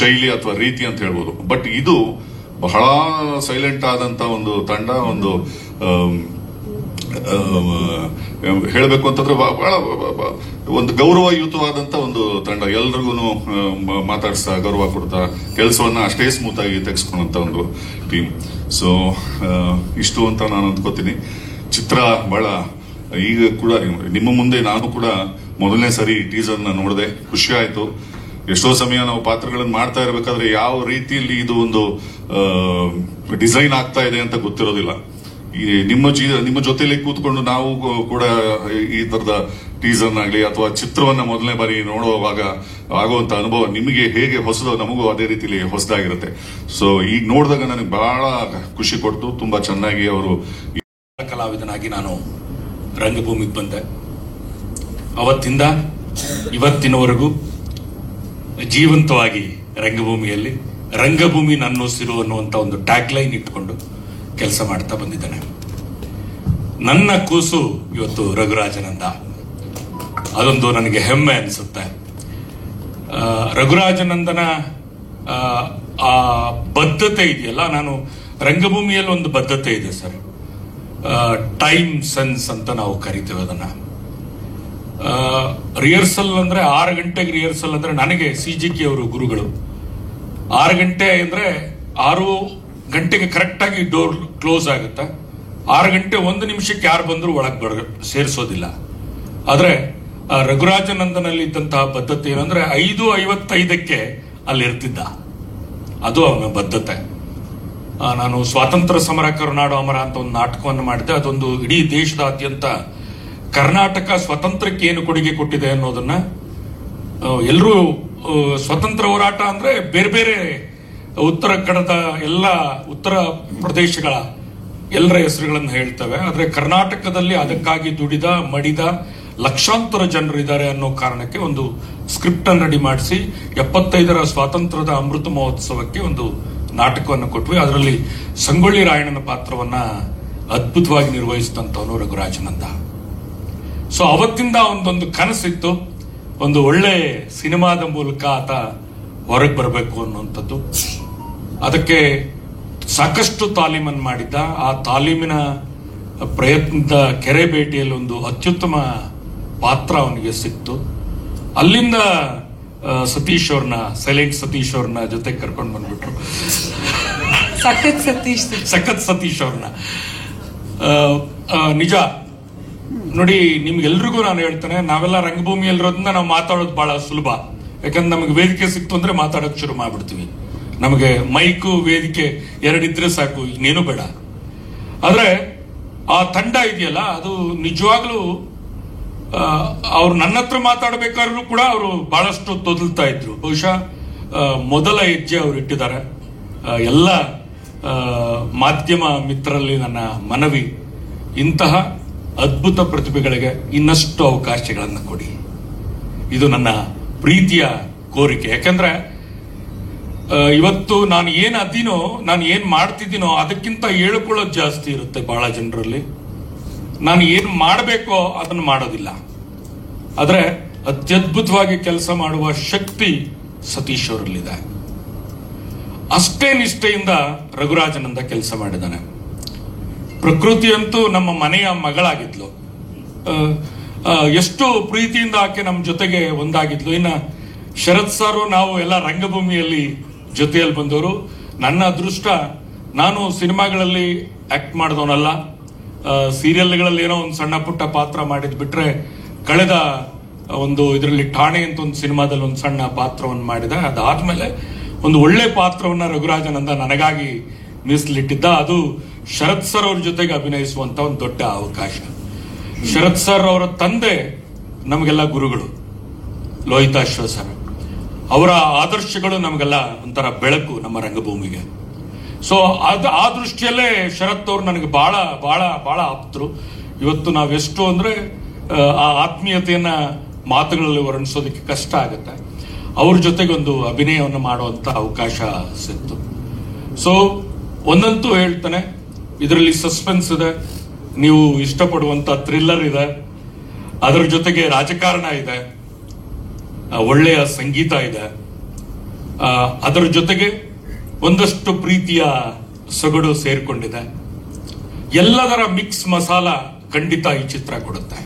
ಶೈಲಿ ಅಥವಾ ರೀತಿ ಅಂತ ಹೇಳ್ಬೋದು. ಬಟ್ ಇದು ಬಹಳ ಸೈಲೆಂಟ್ ಆದಂತ ಒಂದು ತಂಡ. ಒಂದು ಹೇಳಬೇಕು ಅಂತಂದ್ರೆ ಬಹಳ ಒಂದು ಗೌರವಯುತವಾದಂತ ಒಂದು ತಂಡ. ಎಲ್ರಿಗೂ ಮಾತಾಡ್ಸ್ತಾ, ಗೌರವ ಕೊಡ್ತಾ, ಕೆಲಸವನ್ನ ಅಷ್ಟೇ ಸ್ಮೂತ್ ಆಗಿ ತೆಗೆಸ್ಕೊಂಡಂತ ಒಂದು ಟೀಮ್. ಸೊ ಇಷ್ಟು ಅಂತ ನಾನು ಅಂದ್ಕೋತೀನಿ. ಚಿತ್ರ ಬಹಳ, ಈಗ ಕೂಡ ನಿಮ್ಮ ಮುಂದೆ ನಾನು ಕೂಡ ಮೊದಲನೇ ಸರಿ ಟೀಸರ್ನ ನೋಡಿದೆ, ಖುಷಿ ಆಯ್ತು. ಎಷ್ಟೋ ಸಮಯ ನಾವು ಪಾತ್ರಗಳನ್ನು ಮಾಡ್ತಾ ಇರಬೇಕಾದ್ರೆ ಯಾವ ರೀತಿಯಲ್ಲಿ ಇದು ಒಂದು ಡಿಸೈನ್ ಆಗ್ತಾ ಇದೆ ಅಂತ ಗೊತ್ತಿರೋದಿಲ್ಲ. ನಿಮ್ಮ ಜೊತೆಲಿ ಕೂತ್ಕೊಂಡು ನಾವು ಕೂಡ ಈ ತರದ ಟೀಸರ್ನಾಗ್ಲಿ ಅಥವಾ ಚಿತ್ರವನ್ನ ಮೊದಲನೇ ಬಾರಿ ನೋಡುವಾಗ ಆಗುವಂತ ಅನುಭವ ನಿಮಗೆ ಹೇಗೆ ಹೊಸದೋ, ನಮಗೂ ಅದೇ ರೀತಿಲಿ ಹೊಸದಾಗಿರುತ್ತೆ. ಸೊ ಈಗ ನೋಡಿದಾಗ ನನಗೆ ಬಹಳ ಖುಷಿ ಕೊಡ್ತು. ತುಂಬಾ ಚೆನ್ನಾಗಿ ಅವರು ಕಲಾವಿದನಾಗಿ ನಾನು ರಂಗಭೂಮಿಗೆ ಬಂದೆ. ಅವತ್ತಿಂದ ಇವತ್ತಿನವರೆಗೂ ಜೀವಂತವಾಗಿ ರಂಗಭೂಮಿಯಲ್ಲಿ ರಂಗಭೂಮಿ ನನ್ನೋಸಿರು ಅನ್ನುವಂತ ಒಂದು ಟ್ಯಾಗ್ ಲೈನ್ ಇಟ್ಕೊಂಡು ಕೆಲಸ ಮಾಡ್ತಾ ಬಂದಿದ್ದಾನೆ. ನನ್ನ ಕೂಸು ಇವತ್ತು ರಘುರಾಜನಂದ, ಅದೊಂದು ನನಗೆ ಹೆಮ್ಮೆ ಅನಿಸುತ್ತೆ. ರಘುರಾಜನಂದನ ಆ ಬದ್ಧತೆ ಇದೆಯಲ್ಲ, ನಾನು ರಂಗಭೂಮಿಯಲ್ಲಿ ಒಂದು ಬದ್ಧತೆ ಇದೆ ಸರ್, ಟೈಮ್ ಸೆನ್ಸ್ ಅಂತ ನಾವು ಕರಿತೇವೆ ಅದನ್ನ. ರಿಹರ್ಸಲ್ ಅಂದ್ರೆ 6 ಗಂಟೆಗೆ ರಿಹರ್ಸಲ್ ಅಂದ್ರೆ, ನನಗೆ CGK ಅವರು ಗುರುಗಳು. 6 ಗಂಟೆ ಅಂದ್ರೆ 6 ಗಂಟೆಗೆ ಕರೆಕ್ಟ್ ಆಗಿ ಡೋರ್ ಕ್ಲೋಸ್ ಆಗುತ್ತೆ. 6 ಗಂಟೆ 1 ನಿಮಿಷಕ್ಕೆ ಯಾರು ಬಂದರೂ ಒಳಗೆ ಸೇರಿಸೋದಿಲ್ಲ. ಆದ್ರೆ ರಘುರಾಜನಂದನಲ್ಲಿ ಇದ್ದಂತಹ ಬದ್ಧತೆ ಏನಂದ್ರೆ 5:55ಕ್ಕೆ ಅಲ್ಲಿ ಇರ್ತಿದ್ದ. ಅದು ಅವನ ಬದ್ಧತೆ. ನಾನು ಸ್ವಾತಂತ್ರ್ಯ ಸಮರ ಕರುನಾಡು ಅಮರ ಅಂತ ಒಂದು ನಾಟಕವನ್ನು ಮಾಡಿದ್ದೆ. ಅದೊಂದು ಇಡೀ ದೇಶದಾದ್ಯಂತ ಕರ್ನಾಟಕ ಸ್ವಾತಂತ್ರ್ಯಕ್ಕೆ ಏನು ಕೊಡುಗೆ ಕೊಟ್ಟಿದೆ ಅನ್ನೋದನ್ನ ಎಲ್ಲರೂ, ಸ್ವಾತಂತ್ರ್ಯ ಹೋರಾಟ ಅಂದ್ರೆ ಬೇರೆ ಬೇರೆ ಉತ್ತರ ಕನ್ನಡದ ಎಲ್ಲ ಉತ್ತರ ಪ್ರದೇಶಗಳ ಎಲ್ಲರ ಹೆಸರುಗಳನ್ನು ಹೇಳ್ತವೆ. ಆದ್ರೆ ಕರ್ನಾಟಕದಲ್ಲಿ ಅದಕ್ಕಾಗಿ ದುಡಿದ ಮಡಿದ ಲಕ್ಷಾಂತರ ಜನರಿದ್ದಾರೆ ಅನ್ನೋ ಕಾರಣಕ್ಕೆ ಒಂದು ಸ್ಕ್ರಿಪ್ಟ್ ಅನ್ನು ರೆಡಿ ಮಾಡಿಸಿ 75ರ ಸ್ವಾತಂತ್ರ್ಯದ ಅಮೃತ ಮಹೋತ್ಸವಕ್ಕೆ ಒಂದು ನಾಟಕವನ್ನು ಕೊಟ್ವಿ. ಅದರಲ್ಲಿ ಸಂಗೊಳ್ಳಿ ರಾಯಣ್ಣನ ಪಾತ್ರವನ್ನ ಅದ್ಭುತವಾಗಿ ನಿರ್ವಹಿಸಿದಂತವನು ರಘುರಾಜನಂದ. ಸೊ ಅವತ್ತಿಂದ ಒಂದೊಂದು ಕನಸಿತ್ತು, ಒಂದು ಒಳ್ಳೆ ಸಿನಿಮಾದ ಮೂಲಕ ಆತ ಹೊರಗೆ ಬರಬೇಕು ಅನ್ನುವಂಥದ್ದು. ಅದಕ್ಕೆ ಸಾಕಷ್ಟು ತಾಲೀಮನ್ನು ಮಾಡಿದ್ದ. ಆ ತಾಲೀಮಿನ ಪ್ರಯತ್ನದ ಕೆರೆ ಭೇಟಿಯಲ್ಲಿ ಒಂದು ಅತ್ಯುತ್ತಮ ಪಾತ್ರ ಅವನಿಗೆ ಸಿಕ್ತು. ಅಲ್ಲಿಂದ ಸತೀಶ್ ಅವ್ರನ್ನ, ಸೈಲೆಂಟ್ ಸತೀಶ್ ಅವ್ರನ್ನ ಜೊತೆ ಕರ್ಕೊಂಡು ಬಂದ್ಬಿಟ್ರು. ಸಖತ್ ಸತೀಶ್ ಅವ್ರನ್ನ. ನಿಜ ನೋಡಿ, ನಿಮ್ಗೆಲ್ರಿಗೂ ನಾನು ಹೇಳ್ತೇನೆ, ನಾವೆಲ್ಲ ರಂಗಭೂಮಿಯಲ್ಲಿರೋದ್ರಿಂದ ನಾವು ಮಾತಾಡೋದು ಬಹಳ ಸುಲಭ. ಯಾಕಂದ್ರೆ ನಮಗೆ ವೇದಿಕೆ ಸಿಕ್ತು ಅಂದ್ರೆ ಮಾತಾಡೋಕೆ ಶುರು ಮಾಡ್ಬಿಡ್ತೀವಿ. ನಮಗೆ ಮೈಕು ವೇದಿಕೆ 2 ಇದ್ರೆ ಸಾಕು, ಇನ್ನೇನು ಬೇಡ. ಆದ್ರೆ ಆ ತಂಡ ಇದೆಯಲ್ಲ, ಅದು ನಿಜವಾಗ್ಲೂ ಅವ್ರು ನನ್ನ ಹತ್ರ ಮಾತಾಡಬೇಕಾದ್ರೂ ಕೂಡ ಅವರು ಬಹಳಷ್ಟು ತೊದಲ್ತಾ ಇದ್ರು. ಬಹುಶಃ ಮೊದಲ ಹೆಜ್ಜೆ ಅವರು ಇಟ್ಟಿದ್ದಾರೆ. ಎಲ್ಲ ಮಾಧ್ಯಮ ಮಿತ್ರರಲ್ಲಿ ನನ್ನ ಮನವಿ, ಇಂತಹ ಅದ್ಭುತ ಪ್ರತಿಭೆಗಳಿಗೆ ಇನ್ನಷ್ಟು ಅವಕಾಶಗಳನ್ನು ಕೊಡಿ. ಇದು ನನ್ನ ಪ್ರೀತಿಯ ಕೋರಿಕೆ. ಯಾಕಂದ್ರೆ ಇವತ್ತು ನಾನು ಏನ್ ಅದೀನೋ, ನಾನು ಏನ್ ಮಾಡ್ತಿದ್ದೀನೋ ಅದಕ್ಕಿಂತ ಹೇಳ್ಕೊಳ್ಳೋದು ಜಾಸ್ತಿ ಇರುತ್ತೆ ಬಹಳ ಜನರಲ್ಲಿ. ನಾನು ಏನು ಮಾಡಬೇಕೋ ಅದನ್ನು ಮಾಡೋದಿಲ್ಲ. ಆದ್ರೆ ಅತ್ಯದ್ಭುತವಾಗಿ ಕೆಲಸ ಮಾಡುವ ಶಕ್ತಿ ಸತೀಶ್ ಅವರಲ್ಲಿದೆ. ಅಷ್ಟೇ ನಿಷ್ಠೆಯಿಂದ ರಘುರಾಜನಂದ ಕೆಲಸ ಮಾಡಿದ್ದಾನೆ. ಪ್ರಕೃತಿ ಅಂತೂ ನಮ್ಮ ಮನೆಯ ಮಗಳಾಗಿದ್ಲು. ಎಷ್ಟು ಪ್ರೀತಿಯಿಂದ ಆಕೆ ನಮ್ಮ ಜೊತೆಗೆ ಒಂದಾಗಿದ್ಲು. ಇನ್ನ ಶರತ್ ಸಾರು ನಾವು ಎಲ್ಲ ರಂಗಭೂಮಿಯಲ್ಲಿ ಜೊತೆಯಲ್ಲಿ ಬಂದವರು. ನನ್ನ ಅದೃಷ್ಟ, ನಾನು ಸಿನಿಮಾಗಳಲ್ಲಿ ಆಕ್ಟ್ ಮಾಡಿದವನಲ್ಲ, ಸೀರಿಯಲ್ಗಳಲ್ಲಿ ಏನೋ ಒಂದು ಸಣ್ಣ ಪುಟ್ಟ ಪಾತ್ರ ಮಾಡಿದ್ ಬಿಟ್ರೆ, ಕಳೆದ ಒಂದು ಇದರಲ್ಲಿ ಠಾಣೆ ಅಂತ ಒಂದು ಸಿನಿಮಾದಲ್ಲಿ ಒಂದು ಸಣ್ಣ ಪಾತ್ರವನ್ನು ಮಾಡಿದ. ಅದಾದ್ಮೇಲೆ ಒಂದು ಒಳ್ಳೆ ಪಾತ್ರವನ್ನ ರಘುರಾಜನಂದ ನನಗಾಗಿ ಮೀಸಲಿಟ್ಟಿದ್ದ. ಅದು ಶರತ್ ಸರ್ ಅವ್ರ ಜೊತೆಗೆ ಅಭಿನಯಿಸುವಂತ ಒಂದು ದೊಡ್ಡ ಅವಕಾಶ. ಶರತ್ ಸರ್ ಅವರ ತಂದೆ ನಮಗೆಲ್ಲ ಗುರುಗಳು, ಲೋಹಿತಾಶ್ವ ಸರ್. ಅವರ ಆದರ್ಶಗಳು ನಮಗೆಲ್ಲ ಒಂಥರ ಬೆಳಕು ನಮ್ಮ ರಂಗಭೂಮಿಗೆ. ಸೊ ಆ ದೃಷ್ಟಿಯಲ್ಲೇ ಶರತ್ ಅವರು ನನಗೆ ಬಹಳ ಬಹಳ ಬಹಳ ಆಪ್ತರು. ಇವತ್ತು ನಾವೆಷ್ಟು ಅಂದ್ರೆ ಆ ಆತ್ಮೀಯತೆಯನ್ನ ಮಾತುಗಳಲ್ಲಿ ವರ್ಣಿಸೋದಕ್ಕೆ ಕಷ್ಟ ಆಗುತ್ತೆ. ಅವ್ರ ಜೊತೆಗೆ ಒಂದು ಅಭಿನಯವನ್ನು ಮಾಡುವಂತ ಅವಕಾಶ ಸಿಕ್ತು. ಸೊ ಒಂದಂತೂ ಹೇಳ್ತಾನೆ, ಇದರಲ್ಲಿ ಸಸ್ಪೆನ್ಸ್ ಇದೆ, ನೀವು ಇಷ್ಟಪಡುವಂತ ಥ್ರಿಲ್ಲರ್ ಇದೆ, ಅದರ ಜೊತೆಗೆ ರಾಜಕಾರಣ ಇದೆ, ಒಳ್ಳೆಯ ಸಂಗೀತ ಇದೆ, ಅದರ ಜೊತೆಗೆ ಒಂದಷ್ಟು ಪ್ರೀತಿಯ ಸೊಗಡು ಸೇರಿಕೊಂಡಿದೆ. ಎಲ್ಲದರ ಮಿಕ್ಸ್ ಮಸಾಲ ಖಂಡಿತ ಈ ಚಿತ್ರ ಕೊಡುತ್ತೆ.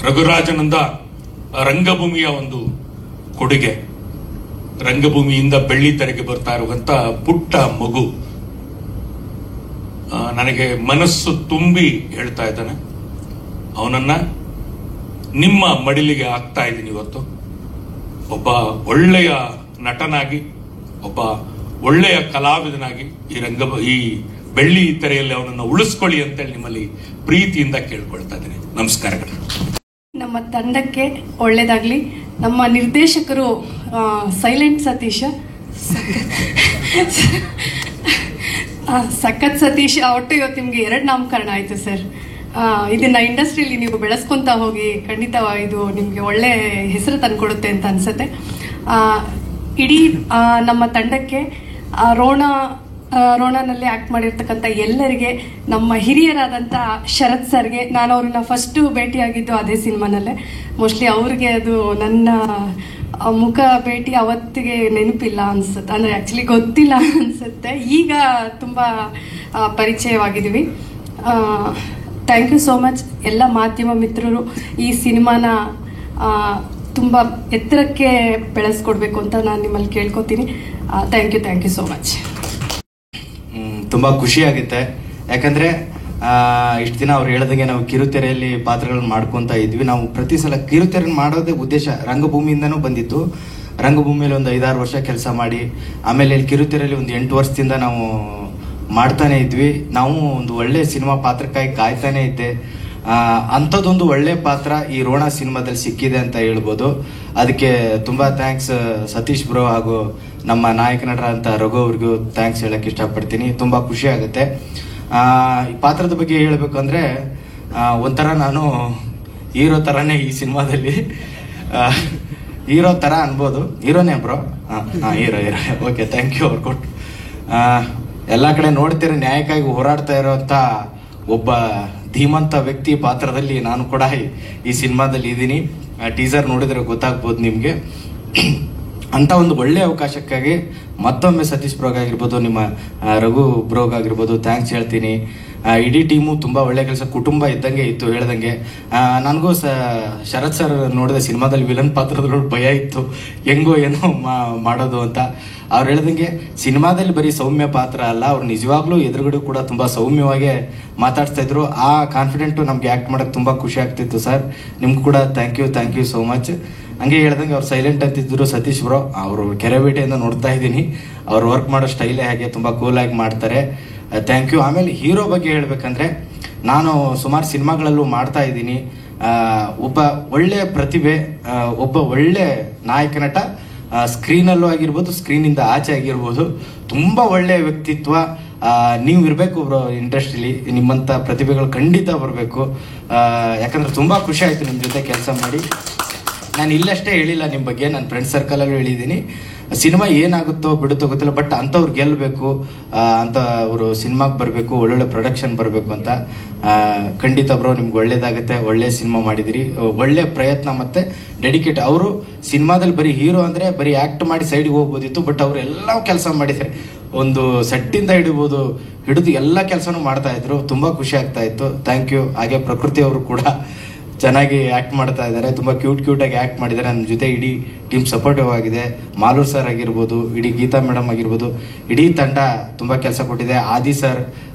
ರಘುರಾಜನಂದ ರಂಗಭೂಮಿಯ ಒಂದು ಕೊಡುಗೆ. ರಂಗಭೂಮಿಯಿಂದ ಬೆಳ್ಳಿ ತೆರೆಗೆ ಬರ್ತಾ ಇರುವಂತ ಪುಟ್ಟ ಮಗು ನನಗೆ ಮನಸ್ಸು ತುಂಬಿ ಹೇಳ್ತಾ ಇದ್ದಾನೆ, ಅವನನ್ನ ನಿಮ್ಮ ಮಡಿಲಿಗೆ ಹಾಕ್ತಾ ಇದ್ದೀನಿ ಇವತ್ತು. ಒಬ್ಬ ಒಳ್ಳೆಯ ನಟನಾಗಿ, ಒಬ್ಬ ಒಳ್ಳೆಯ ಕಲಾವಿದನಾಗಿ ಈ ಬೆಳ್ಳಿ ತೆರೆಯಲ್ಲಿ ಅವನನ್ನು ಉಳಿಸ್ಕೊಳ್ಳಿ ಅಂತೇಳಿ ನಿಮ್ಮಲ್ಲಿ ಪ್ರೀತಿಯಿಂದ ಕೇಳ್ಕೊಳ್ತಾ ಇದ್ದೀನಿ. ನಮಸ್ಕಾರಗಳು. ನಮ್ಮ ತಂಡಕ್ಕೆ ಒಳ್ಳೇದಾಗ್ಲಿ. ನಮ್ಮ ನಿರ್ದೇಶಕರು ಸೈಲೆಂಟ್ ಸತೀಶ, ಸಖತ್ ಸತೀಶ್, ಒಟ್ಟು ಇವತ್ತು ನಿಮ್ಗೆ 2 ನಾಮಕರಣ ಆಯ್ತು ಸರ್. ಇದನ್ನ ಇಂಡಸ್ಟ್ರಿಯಲ್ಲಿ ನೀವು ಬೆಳೆಸ್ಕೊಂತ ಹೋಗಿ, ಖಂಡಿತ ಇದು ನಿಮ್ಗೆ ಒಳ್ಳೆ ಹೆಸರು ತಂದ್ಕೊಡುತ್ತೆ ಅಂತ ಅನ್ಸುತ್ತೆ. ಇಡೀ ನಮ್ಮ ತಂಡಕ್ಕೆ, ರೋಣನಲ್ಲಿ ಆಕ್ಟ್ ಮಾಡಿರ್ತಕ್ಕಂಥ ಎಲ್ಲರಿಗೆ, ನಮ್ಮ ಹಿರಿಯರಾದಂಥ ಶರತ್ ಸರ್ಗೆ, ನಾನು ಅವ್ರನ್ನ ಫಸ್ಟ್ ಭೇಟಿಯಾಗಿದ್ದು ಅದೇ ಸಿನಿಮಾನಲ್ಲೇ. ಮೋಸ್ಟ್ಲಿ ಅವ್ರಿಗೆ ಅದು ನನ್ನ ಮುಖ ಭೇಟಿ ಅವತ್ತಿಗೆ ನೆನಪಿಲ್ಲ ಅನ್ಸುತ್ತೆ, ಅಂದರೆ ಆ್ಯಕ್ಚುಲಿ ಗೊತ್ತಿಲ್ಲ ಅನ್ಸುತ್ತೆ. ಈಗ ತುಂಬ ಪರಿಚಯವಾಗಿದ್ದೀವಿ. ಥ್ಯಾಂಕ್ ಯು ಸೋ ಮಚ್ ಎಲ್ಲ ಮಾಧ್ಯಮ ಮಿತ್ರರು. ಈ ಸಿನಿಮಾನ ತುಂಬ ಎತ್ತರಕ್ಕೆ ಬೆಳೆಸ್ಕೊಡ್ಬೇಕು ಅಂತ ನಾನು ನಿಮ್ಮಲ್ಲಿ ಕೇಳ್ಕೊತೀನಿ. Thank you so much. ತುಂಬ ಖುಷಿಯಾಗುತ್ತೆ. ಯಾಕಂದರೆ ಇಷ್ಟು ದಿನ ಅವ್ರು ಹೇಳ್ದಂಗೆ ನಾವು ಕಿರುತೆರೆಯಲ್ಲಿ ಪಾತ್ರಗಳನ್ನ ಮಾಡ್ಕೊತಾ ಇದ್ವಿ. ನಾವು ಪ್ರತಿ ಸಲ ಕಿರುತೆರೆ ಮಾಡೋದೇ ಉದ್ದೇಶ ರಂಗಭೂಮಿಯಿಂದನೂ ಬಂದಿತ್ತು. ರಂಗಭೂಮಿಯಲ್ಲಿ ಒಂದು 5-6 ವರ್ಷ ಕೆಲಸ ಮಾಡಿ, ಆಮೇಲೆ ಇಲ್ಲಿ ಕಿರುತೆರೆಯಲ್ಲಿ ಒಂದು 8 ವರ್ಷದಿಂದ ನಾವು ಮಾಡ್ತಾನೆ ಇದ್ವಿ. ನಾವು ಒಂದು ಒಳ್ಳೆ ಸಿನಿಮಾ ಪಾತ್ರಕ್ಕಾಗಿ ಕಾಯ್ತಾನೆ ಇದ್ದೆ. ಅಂಥದ್ದೊಂದು ಒಳ್ಳೆ ಪಾತ್ರ ಈ ರೋಣ ಸಿನಿಮಾದಲ್ಲಿ ಸಿಕ್ಕಿದೆ ಅಂತ ಹೇಳ್ಬೋದು. ಅದಕ್ಕೆ ತುಂಬ ಥ್ಯಾಂಕ್ಸ್ ಸತೀಶ್ ಬ್ರೋ ಹಾಗೂ ನಮ್ಮ ನಾಯಕ ನಟರಂತ ರಘು ಅವ್ರಿಗೂ ಥ್ಯಾಂಕ್ಸ್ ಹೇಳಕ್ಕೆ ಇಷ್ಟಪಡ್ತೀನಿ. ತುಂಬ ಖುಷಿ ಆಗುತ್ತೆ. ಈ ಪಾತ್ರದ ಬಗ್ಗೆ ಹೇಳಬೇಕು ಅಂದರೆ, ಒಂಥರ ನಾನು ಹೀರೋ ಥರನೇ ಈ ಸಿನಿಮಾದಲ್ಲಿ, ಹೀರೋ ಥರ ಅನ್ಬೋದು. ಹೀರೋನೇ bro? Hero. Okay, thank you. ಅವ್ರು ಕೊಟ್ಟು ಎಲ್ಲ ಕಡೆ ನೋಡ್ತೀರ, ನ್ಯಾಯಕ್ಕಾಗಿ ಹೋರಾಡ್ತಾ ಇರೋಂಥ ಒಬ್ಬ ಧೀಮಂತ ವ್ಯಕ್ತಿ ಪಾತ್ರದಲ್ಲಿ ನಾನು ಕೂಡ ಈ ಸಿನಿಮಾದಲ್ಲಿ ಇದ್ದೀನಿ. ಟೀಸರ್ ನೋಡಿದ್ರೆ ಗೊತ್ತಾಗ್ಬೋದು ನಿಮಗೆ. ಅಂತ ಒಂದು ಒಳ್ಳೆ ಅವಕಾಶಕ್ಕಾಗಿ ಮತ್ತೊಮ್ಮೆ ಸತೀಶ್ ಬ್ರೋಗಾಗಿರ್ಬೋದು, ನಿಮ್ಮ ರಘು ಬ್ರೋಗಾಗಿರ್ಬೋದು ಥ್ಯಾಂಕ್ಸ್ ಹೇಳ್ತೀನಿ. ಇಡೀ ಟೀಮು ತುಂಬ ಒಳ್ಳೆ ಕೆಲಸ, ಕುಟುಂಬ ಇದ್ದಂಗೆ ಇತ್ತು ಹೇಳ್ದಂಗೆ. ನನಗೂ ಶರತ್ ಸರ್ ನೋಡಿದ ಸಿನಿಮಾದಲ್ಲಿ ವಿಲನ್ ಪಾತ್ರದಲ್ಲಿ ಭಯ ಇತ್ತು, ಹೆಂಗೋ ಏನೋ ಮಾಡೋದು ಅಂತ. ಅವ್ರು ಹೇಳ್ದಂಗೆ ಸಿನಿಮಾದಲ್ಲಿ ಬರೀ ಸೌಮ್ಯ ಪಾತ್ರ ಅಲ್ಲ, ಅವ್ರು ನಿಜವಾಗ್ಲೂ ಎದುರುಗಡೆ ಕೂಡ ತುಂಬ ಸೌಮ್ಯವಾಗಿ ಮಾತಾಡ್ತಾ ಇದ್ರು. ಆ ಕಾನ್ಫಿಡೆಂಟು ನಮ್ಗೆ ಆ್ಯಕ್ಟ್ ಮಾಡೋಕ್ಕೆ ತುಂಬ ಖುಷಿ ಆಗ್ತಿತ್ತು ಸರ್. ನಿಮ್ಗೆ ಕೂಡ ಥ್ಯಾಂಕ್ ಯು ಸೋ ಮಚ್. ಹಂಗೆ ಹೇಳ್ದಂಗೆ ಅವ್ರು ಸೈಲೆಂಟ್ ಅಂತಿದ್ರು ಸತೀಶ್ ಬ್ರೋ. ಅವರು ಕೆರೆಬೇಟೆಯಿಂದ ನೋಡ್ತಾ ಇದ್ದೀನಿ, ಅವ್ರು ವರ್ಕ್ ಮಾಡೋ ಸ್ಟೈಲೇ ಹಾಗೆ ತುಂಬ ಕೂಲಾಗಿ ಮಾಡ್ತಾರೆ. Thank you. ಆಮೇಲೆ ಹೀರೋ ಬಗ್ಗೆ ಹೇಳ್ಬೇಕಂದ್ರೆ, ನಾನು ಸುಮಾರು ಸಿನಿಮಾಗಳಲ್ಲೂ ಮಾಡ್ತಾ ಇದ್ದೀನಿ. ಒಬ್ಬ ಒಳ್ಳೆ ಪ್ರತಿಭೆ, ಒಬ್ಬ ಒಳ್ಳೆ ನಾಯಕ ನಟ, ಸ್ಕ್ರೀನಲ್ಲೂ ಆಗಿರ್ಬೋದು, ಸ್ಕ್ರೀನಿಂದ ಆಚೆ ಆಗಿರ್ಬೋದು, ತುಂಬ ಒಳ್ಳೆಯ ವ್ಯಕ್ತಿತ್ವ. ನೀವು ಇರಬೇಕು ಬ್ರೋ ಇಂಡಸ್ಟ್ರಿಲಿ, ನಿಮ್ಮಂಥ ಪ್ರತಿಭೆಗಳು ಖಂಡಿತ ಬರಬೇಕು. ಯಾಕಂದ್ರೆ ತುಂಬ ಖುಷಿ ಆಯಿತು ನಿಮ್ಮ ಜೊತೆ ಕೆಲಸ ಮಾಡಿ. ನಾನು ಇಲ್ಲಷ್ಟೇ ಹೇಳಿಲ್ಲ ನಿಮ್ಮ ಬಗ್ಗೆ, ನನ್ನ ಫ್ರೆಂಡ್ ಸರ್ಕಲಲ್ಲೂ ಹೇಳಿದ್ದೀನಿ. ಸಿನಿಮಾ ಏನಾಗುತ್ತೋ ಬಿಡುತ್ತೋ ಗೊತ್ತಿಲ್ಲ, ಬಟ್ ಅಂಥವ್ರು ಗೆಲ್ಲಬೇಕು, ಅಂಥವ್ರು ಸಿನಿಮಾಗೆ ಬರಬೇಕು, ಒಳ್ಳೊಳ್ಳೆ ಪ್ರೊಡಕ್ಷನ್ ಬರಬೇಕು ಅಂತ. ಖಂಡಿತ ಬ್ರೋ, ನಿಮ್ಗೆ ಒಳ್ಳೇದಾಗುತ್ತೆ. ಒಳ್ಳೆ ಸಿನಿಮಾ ಮಾಡಿದಿರಿ, ಒಳ್ಳೆ ಪ್ರಯತ್ನ ಮತ್ತು ಡೆಡಿಕೇಟ್. ಅವರು ಸಿನಿಮಾದಲ್ಲಿ ಬರೀ ಹೀರೋ ಅಂದರೆ ಬರೀ ಆ್ಯಕ್ಟ್ ಮಾಡಿ ಸೈಡ್ಗೆ ಹೋಗ್ಬೋದಿತ್ತು, ಬಟ್ ಅವರು ಎಲ್ಲ ಕೆಲಸ ಮಾಡಿದ್ದಾರೆ. ಒಂದು ಸೆಟ್ಟಿಂದ ಹಿಡಿದು ಎಲ್ಲ ಕೆಲಸನೂ ಮಾಡ್ತಾ ಇದ್ರು. ತುಂಬ ಖುಷಿ ಆಗ್ತಾ ಇತ್ತು. Thank you. ಹಾಗೆ ಪ್ರಕೃತಿ ಅವರು ಕೂಡ ಚೆನ್ನಾಗಿ ಆ್ಯಕ್ಟ್ ಮಾಡ್ತಾ ಇದ್ದಾರೆ, ತುಂಬ ಕ್ಯೂಟಾಗಿ ಆ್ಯಕ್ಟ್ ಮಾಡಿದ್ದಾರೆ. ನನ್ನ ಜೊತೆ ಇಡೀ ಟೀಮ್ ಸಪೋರ್ಟಿವ್ ಆಗಿದೆ. ಮಾಲೂರ್ ಸರ್ ಆಗಿರ್ಬೋದು, ಇಡೀ ಗೀತಾ ಮೇಡಮ್ ಆಗಿರ್ಬೋದು, ಇಡೀ ತಂಡ ತುಂಬ ಕೆಲಸ ಕೊಟ್ಟಿದೆ. ಆದಿ ಸರ್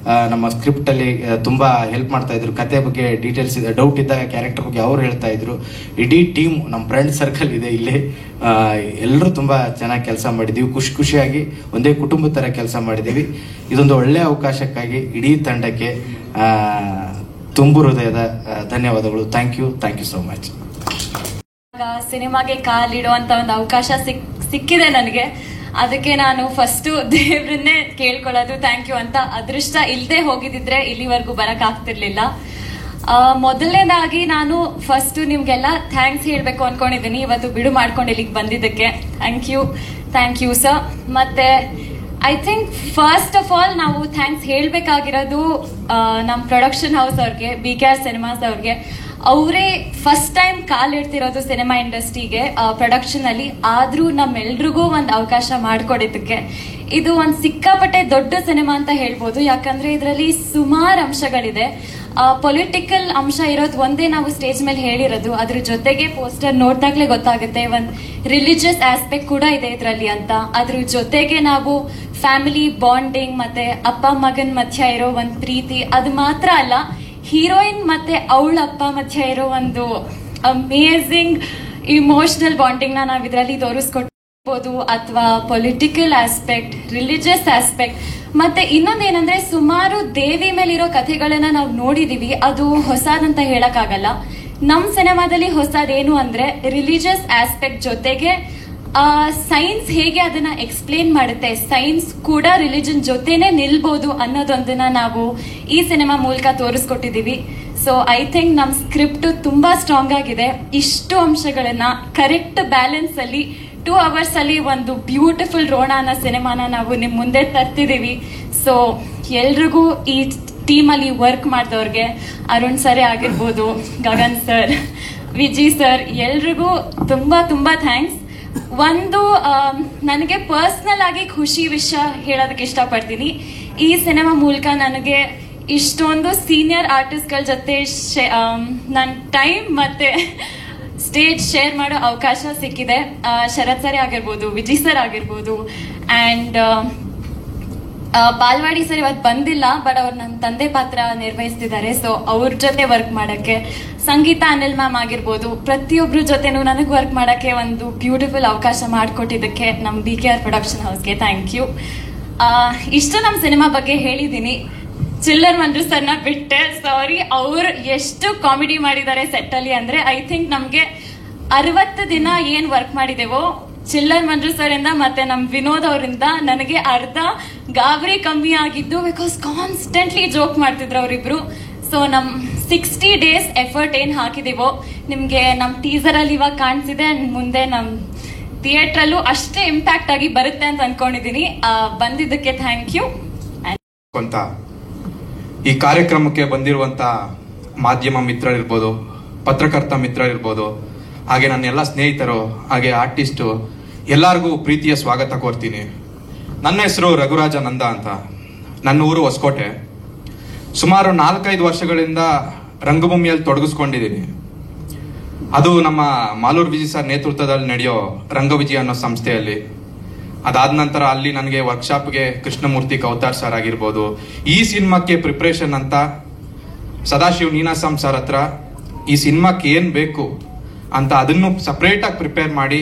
ನಮ್ಮ ಸ್ಕ್ರಿಪ್ಟಲ್ಲಿ ತುಂಬ ಹೆಲ್ಪ್ ಮಾಡ್ತಾ ಇದ್ರು. ಕತೆ ಬಗ್ಗೆ ಡೀಟೇಲ್ಸ್ ಇದೆ, ಡೌಟ್ ಇದ್ದಾಗ ಕ್ಯಾರೆಕ್ಟರ್ ಬಗ್ಗೆ ಅವ್ರು ಹೇಳ್ತಾ ಇದ್ರು. ಇಡೀ ಟೀಮ್, ನಮ್ಮ ಫ್ರೆಂಡ್ ಸರ್ಕಲ್ ಇದೆ ಇಲ್ಲಿ, ಎಲ್ಲರೂ ತುಂಬ ಚೆನ್ನಾಗಿ ಕೆಲಸ ಮಾಡಿದ್ದೀವಿ. ಖುಷಿಯಾಗಿ ಒಂದೇ ಕುಟುಂಬದ ಥರ ಕೆಲಸ ಮಾಡಿದ್ದೀವಿ. ಇದೊಂದು ಒಳ್ಳೆಯ ಅವಕಾಶಕ್ಕಾಗಿ ಇಡೀ ತಂಡಕ್ಕೆ ತುಂಬು ಹೃದಯದ ಧನ್ಯವಾದಗಳು. Thank you so much. ಸಿನಿಮಾಗೆ ಕಾಲಿಡುವಂತ ಒಂದು ಅವಕಾಶ ಸಿಕ್ಕಿದೆ ನನಗೆ. ಅದಕ್ಕೆ ನಾನು ಫಸ್ಟ್ ದೇವ್ರನ್ನೇ ಕೇಳ್ಕೊಳ್ಳೋದು ಥ್ಯಾಂಕ್ ಯು ಅಂತ. ಅದೃಷ್ಟ ಇಲ್ಲದೆ ಹೋಗಿದ್ರೆ ಇಲ್ಲಿವರೆಗೂ ಬರಕ್ ಆಗ್ತಿರ್ಲಿಲ್ಲ. ಮೊದಲನೇದಾಗಿ ನಾನು ಫಸ್ಟ್ ನಿಮ್ಗೆಲ್ಲ ಥ್ಯಾಂಕ್ಸ್ ಹೇಳ್ಬೇಕು ಅನ್ಕೊಂಡಿದ್ದೀನಿ. ಇವತ್ತು ಬಿಡು ಮಾಡ್ಕೊಂಡು ಇಲ್ಲಿಗೆ ಬಂದಿದ್ದಕ್ಕೆ ಥ್ಯಾಂಕ್ ಯು ಸರ್. ಮತ್ತೆ I think first of all ನಾವು ಥ್ಯಾಂಕ್ಸ್ ಹೇಳ್ಬೇಕಾಗಿರೋದು ನಮ್ಮ ಪ್ರೊಡಕ್ಷನ್ ಹೌಸ್ ಅವ್ರಿಗೆ, BKR ಸಿನಿಮಾಸ್ ಅವ್ರಿಗೆ. ಅವರೇ ಫಸ್ಟ್ ಟೈಮ್ ಕಾಲಿಡ್ತಿರೋದು ಸಿನಿಮಾ ಇಂಡಸ್ಟ್ರಿಗೆ ಪ್ರೊಡಕ್ಷನ್ ಅಲ್ಲಿ. ಆದ್ರೂ ನಮ್ಮೆಲ್ರಿಗೂ ಒಂದು ಅವಕಾಶ ಮಾಡಿಕೊಡಿದ್ದಕ್ಕೆ. ಇದು ಒಂದು ಸಿಕ್ಕಾಪಟ್ಟೆ ದೊಡ್ಡ ಸಿನಿಮಾ ಅಂತ ಹೇಳ್ಬೋದು, ಯಾಕಂದ್ರೆ ಇದರಲ್ಲಿ ಸುಮಾರು ಅಂಶಗಳಿದೆ. ಪೊಲಿಟಿಕಲ್ ಅಂಶ ಇರೋದು ಒಂದೇ ನಾವು ಸ್ಟೇಜ್ ಮೇಲೆ ಹೇಳಿರೋದು, ಅದ್ರ ಜೊತೆಗೆ ಪೋಸ್ಟರ್ ನೋಡ್ದಾಗ್ಲೇ ಗೊತ್ತಾಗುತ್ತೆ ಒಂದು ರಿಲಿಜಿಯಸ್ ಆಸ್ಪೆಕ್ಟ್ ಕೂಡ ಇದೆ ಇದರಲ್ಲಿ ಅಂತ. ಅದ್ರ ಜೊತೆಗೆ ನಾವು ಫ್ಯಾಮಿಲಿ ಬಾಂಡಿಂಗ್ ಮತ್ತೆ ಅಪ್ಪ ಮಗನ್ ಮಧ್ಯ ಇರೋ ಒಂದು ಪ್ರೀತಿ, ಅದು ಮಾತ್ರ ಅಲ್ಲ, ಹೀರೋಯಿನ್ ಮತ್ತೆ ಅವಳ ಅಪ್ಪ ಮಧ್ಯ ಇರೋ ಒಂದು ಅಮೇಝಿಂಗ್ ಇಮೋಷನಲ್ ಬಾಂಡಿಂಗ್ ನ ನಾವು ಇದರಲ್ಲಿ ತೋರಿಸ್ಕೊಟ್ಟಿರ್ಬೋದು. ಅಥವಾ ಪೊಲಿಟಿಕಲ್ ಆಸ್ಪೆಕ್ಟ್, ರಿಲಿಜಿಯಸ್ ಆಸ್ಪೆಕ್ಟ್, ಮತ್ತೆ ಇನ್ನೊಂದೇನಂದ್ರೆ ಸುಮಾರು ದೇವಿ ಮೇಲಿರೋ ಕಥೆಗಳನ್ನ ನಾವು ನೋಡಿದೀವಿ. ಅದು ಹೊಸದಂತ ಹೇಳಕ್ಕಾಗಲ್ಲ. ನಮ್ ಸಿನಿಮಾದಲ್ಲಿ ಹೊಸದೇನು ಅಂದ್ರೆ ರಿಲಿಜಿಯಸ್ ಆಸ್ಪೆಕ್ಟ್ ಜೊತೆಗೆ ಸೈನ್ಸ್ ಹೇಗೆ ಅದನ್ನ ಎಕ್ಸ್ಪ್ಲೇನ್ ಮಾಡುತ್ತೆ, ಸೈನ್ಸ್ ಕೂಡ ರಿಲಿಜನ್ ಜೊತೆನೆ ನಿಲ್ಬಹುದು ಅನ್ನೋದೊಂದನ್ನ ನಾವು ಈ ಸಿನಿಮಾ ಮೂಲಕ ತೋರಿಸ್ಕೊಟ್ಟಿದೀವಿ. ಸೊ ಐ ಥಿಂಕ್ ನಮ್ ಸ್ಕ್ರಿಪ್ಟ್ ತುಂಬಾ ಸ್ಟ್ರಾಂಗ್ ಆಗಿದೆ. ಇಷ್ಟು ಅಂಶಗಳನ್ನ ಕರೆಕ್ಟ್ ಬ್ಯಾಲೆನ್ಸ್ ಅಲ್ಲಿ 2 hours ಅಲ್ಲಿ ಒಂದು ಬ್ಯೂಟಿಫುಲ್ ರೋಣ ಅನ್ನೋ ಸಿನಿಮಾನ ನಾವು ನಿಮ್ ಮುಂದೆ ತರ್ತಿದೀವಿ. ಸೊ ಎಲ್ರಿಗೂ ಈ ಟೀಮ್ ಅಲ್ಲಿ ವರ್ಕ್ ಮಾಡಿದವ್ರಿಗೆ, ಅರುಣ್ ಸರ್ ಆಗಿರ್ಬೋದು, ಗಗನ್ ಸರ್, ವಿಜಿ ಸರ್, ಎಲ್ರಿಗೂ ತುಂಬಾ ಥ್ಯಾಂಕ್ಸ್. ಒಂದು ನನಗೆ ಪರ್ಸನಲ್ ಆಗಿ ಖುಷಿ ವಿಷಯ ಹೇಳೋದಕ್ಕೆ ಇಷ್ಟಪಡ್ತೀನಿ. ಈ ಸಿನಿಮಾ ಮೂಲಕ ನನಗೆ ಇಷ್ಟೊಂದು ಸೀನಿಯರ್ ಆರ್ಟಿಸ್ಟ್ಗಳ ಜೊತೆ ನನ್ನ ಟೈಮ್ ಮತ್ತೆ ಸ್ಟೇಜ್ ಶೇರ್ ಮಾಡೋ ಅವಕಾಶ ಸಿಕ್ಕಿದೆ. ಶರತ್ ಸರ್ ಆಗಿರ್ಬೋದು, ವಿಜಯ್ ಸರ್ ಆಗಿರ್ಬೋದು, ಅಂಡ್ ಬಾಲ್ವಾಡಿ ಸರ್ ಇವತ್ತು ಬಂದಿಲ್ಲ, ಬಟ್ ಅವ್ರು ನನ್ನ ತಂದೆ ಪಾತ್ರ ನಿರ್ವಹಿಸ್ತಿದ್ದಾರೆ. ಸೊ ಅವ್ರ ಜೊತೆ ವರ್ಕ್ ಮಾಡಕ್ಕೆ, ಸಂಗೀತ ಅನಿಲ್ ಮ್ಯಾಮ್ ಆಗಿರ್ಬೋದು, ಪ್ರತಿಯೊಬ್ಬರ ಜೊತೆನೂ ನನಗೆ ವರ್ಕ್ ಮಾಡಕ್ಕೆ ಒಂದು ಬ್ಯೂಟಿಫುಲ್ ಅವಕಾಶ ಮಾಡಿಕೊಟ್ಟಿದ್ದಕ್ಕೆ ನಮ್ಮ BKR ಪ್ರೊಡಕ್ಷನ್ ಹೌಸ್ಗೆ ಥ್ಯಾಂಕ್ ಯು. ಇಷ್ಟು ನಮ್ಮ ಸಿನಿಮಾ ಬಗ್ಗೆ ಹೇಳಿದ್ದೀನಿ. ಚಿಲ್ಲರ್ ಮಂಜು ಸರ್ನ ಬಿಟ್ಟೆ, ಸಾರಿ, ಅವ್ರು ಎಷ್ಟು ಕಾಮಿಡಿ ಮಾಡಿದ್ದಾರೆ ಸೆಟ್ ಅಲ್ಲಿ ಅಂದ್ರೆ, ಐ ಥಿಂಕ್ ನಮ್ಗೆ 60 ದಿನ ಏನ್ ವರ್ಕ್ ಮಾಡಿದೆವೋ ಚಿಲ್ಲರ್ ಮಂಜು ಸರ್ ಇಂದ ಮತ್ತೆ ನಮ್ ವಿನೋದ್ ಅವರಿಂದ ನನಗೆ ಅರ್ಧ ಗಾಬರಿ ಕಮ್ಮಿ ಆಗಿದ್ದು. ಬಿಕಾಸ್ ಕಾನ್ಸ್ಟೆಂಟ್ಲಿ ಜೋಕ್ ಮಾಡ್ತಿದ್ರು ಅವರಿಬ್ರು. ಸೊ ನಮ್ 60 days ಎಫರ್ಟ್ ಏನ್ ಹಾಕಿದೀವೋ ನಿಮ್ಗೆ ನಮ್ ಟೀಸರ್ ಅಲ್ಲಿ ಇವಾಗ ಕಾಣಿಸಿದೆ, ಅಂಡ್ ಮುಂದೆ ನಮ್ ಥಿಯೇಟರ್ ಅಲ್ಲೂ ಅಷ್ಟೇ ಇಂಪ್ಯಾಕ್ಟ್ ಆಗಿ ಬರುತ್ತೆ ಅಂತ ಅನ್ಕೊಂಡಿದೀನಿ. ಬಂದಿದ್ದಕ್ಕೆ ಥ್ಯಾಂಕ್ ಯು. ಅಂತ ಈ ಕಾರ್ಯಕ್ರಮಕ್ಕೆ ಬಂದಿರುವಂತ ಮಾಧ್ಯಮ ಮಿತ್ರರಿರ್ಬೋದು, ಪತ್ರಕರ್ತ ಮಿತ್ರರಿರ್ಬೋದು, ಹಾಗೆ ನನ್ನ ಎಲ್ಲ ಸ್ನೇಹಿತರು, ಹಾಗೆ ಆರ್ಟಿಸ್ಟು, ಎಲ್ಲರಿಗೂ ಪ್ರೀತಿಯ ಸ್ವಾಗತ ಕೋರ್ತೀನಿ. ನನ್ನ ಹೆಸರು ರಘುರಾಜ ನಂದ ಅಂತ. ನನ್ನ ಊರು ಹೊಸಕೋಟೆ. ಸುಮಾರು 4-5 ವರ್ಷಗಳಿಂದ ರಂಗಭೂಮಿಯಲ್ಲಿ ತೊಡಗಿಸ್ಕೊಂಡಿದ್ದೀನಿ. ಅದು ನಮ್ಮ ಮಾಲೂರ್ ವಿಜಯ್ ಸರ್ ನೇತೃತ್ವದಲ್ಲಿ ನಡೆಯೋ ರಂಗವಿಜಯ ಅನ್ನೋ ಸಂಸ್ಥೆಯಲ್ಲಿ. ಅದಾದ ನಂತರ ಅಲ್ಲಿ ನನಗೆ ವರ್ಕ್ಶಾಪ್ಗೆ ಕೃಷ್ಣಮೂರ್ತಿ ಕೌತಾರ್ ಸರ್ ಆಗಿರ್ಬೋದು, ಈ ಸಿನಿಮಾಕ್ಕೆ ಪ್ರಿಪ್ರೇಷನ್ ಅಂತ ಸದಾಶಿವ್ ನೀನಾಸಂ ಸರ್ ಹತ್ರ ಈ ಸಿನಿಮಾಕ್ಕೆ ಏನು ಬೇಕು ಅಂತ ಅದನ್ನು ಸಪ್ರೇಟಾಗಿ ಪ್ರಿಪೇರ್ ಮಾಡಿ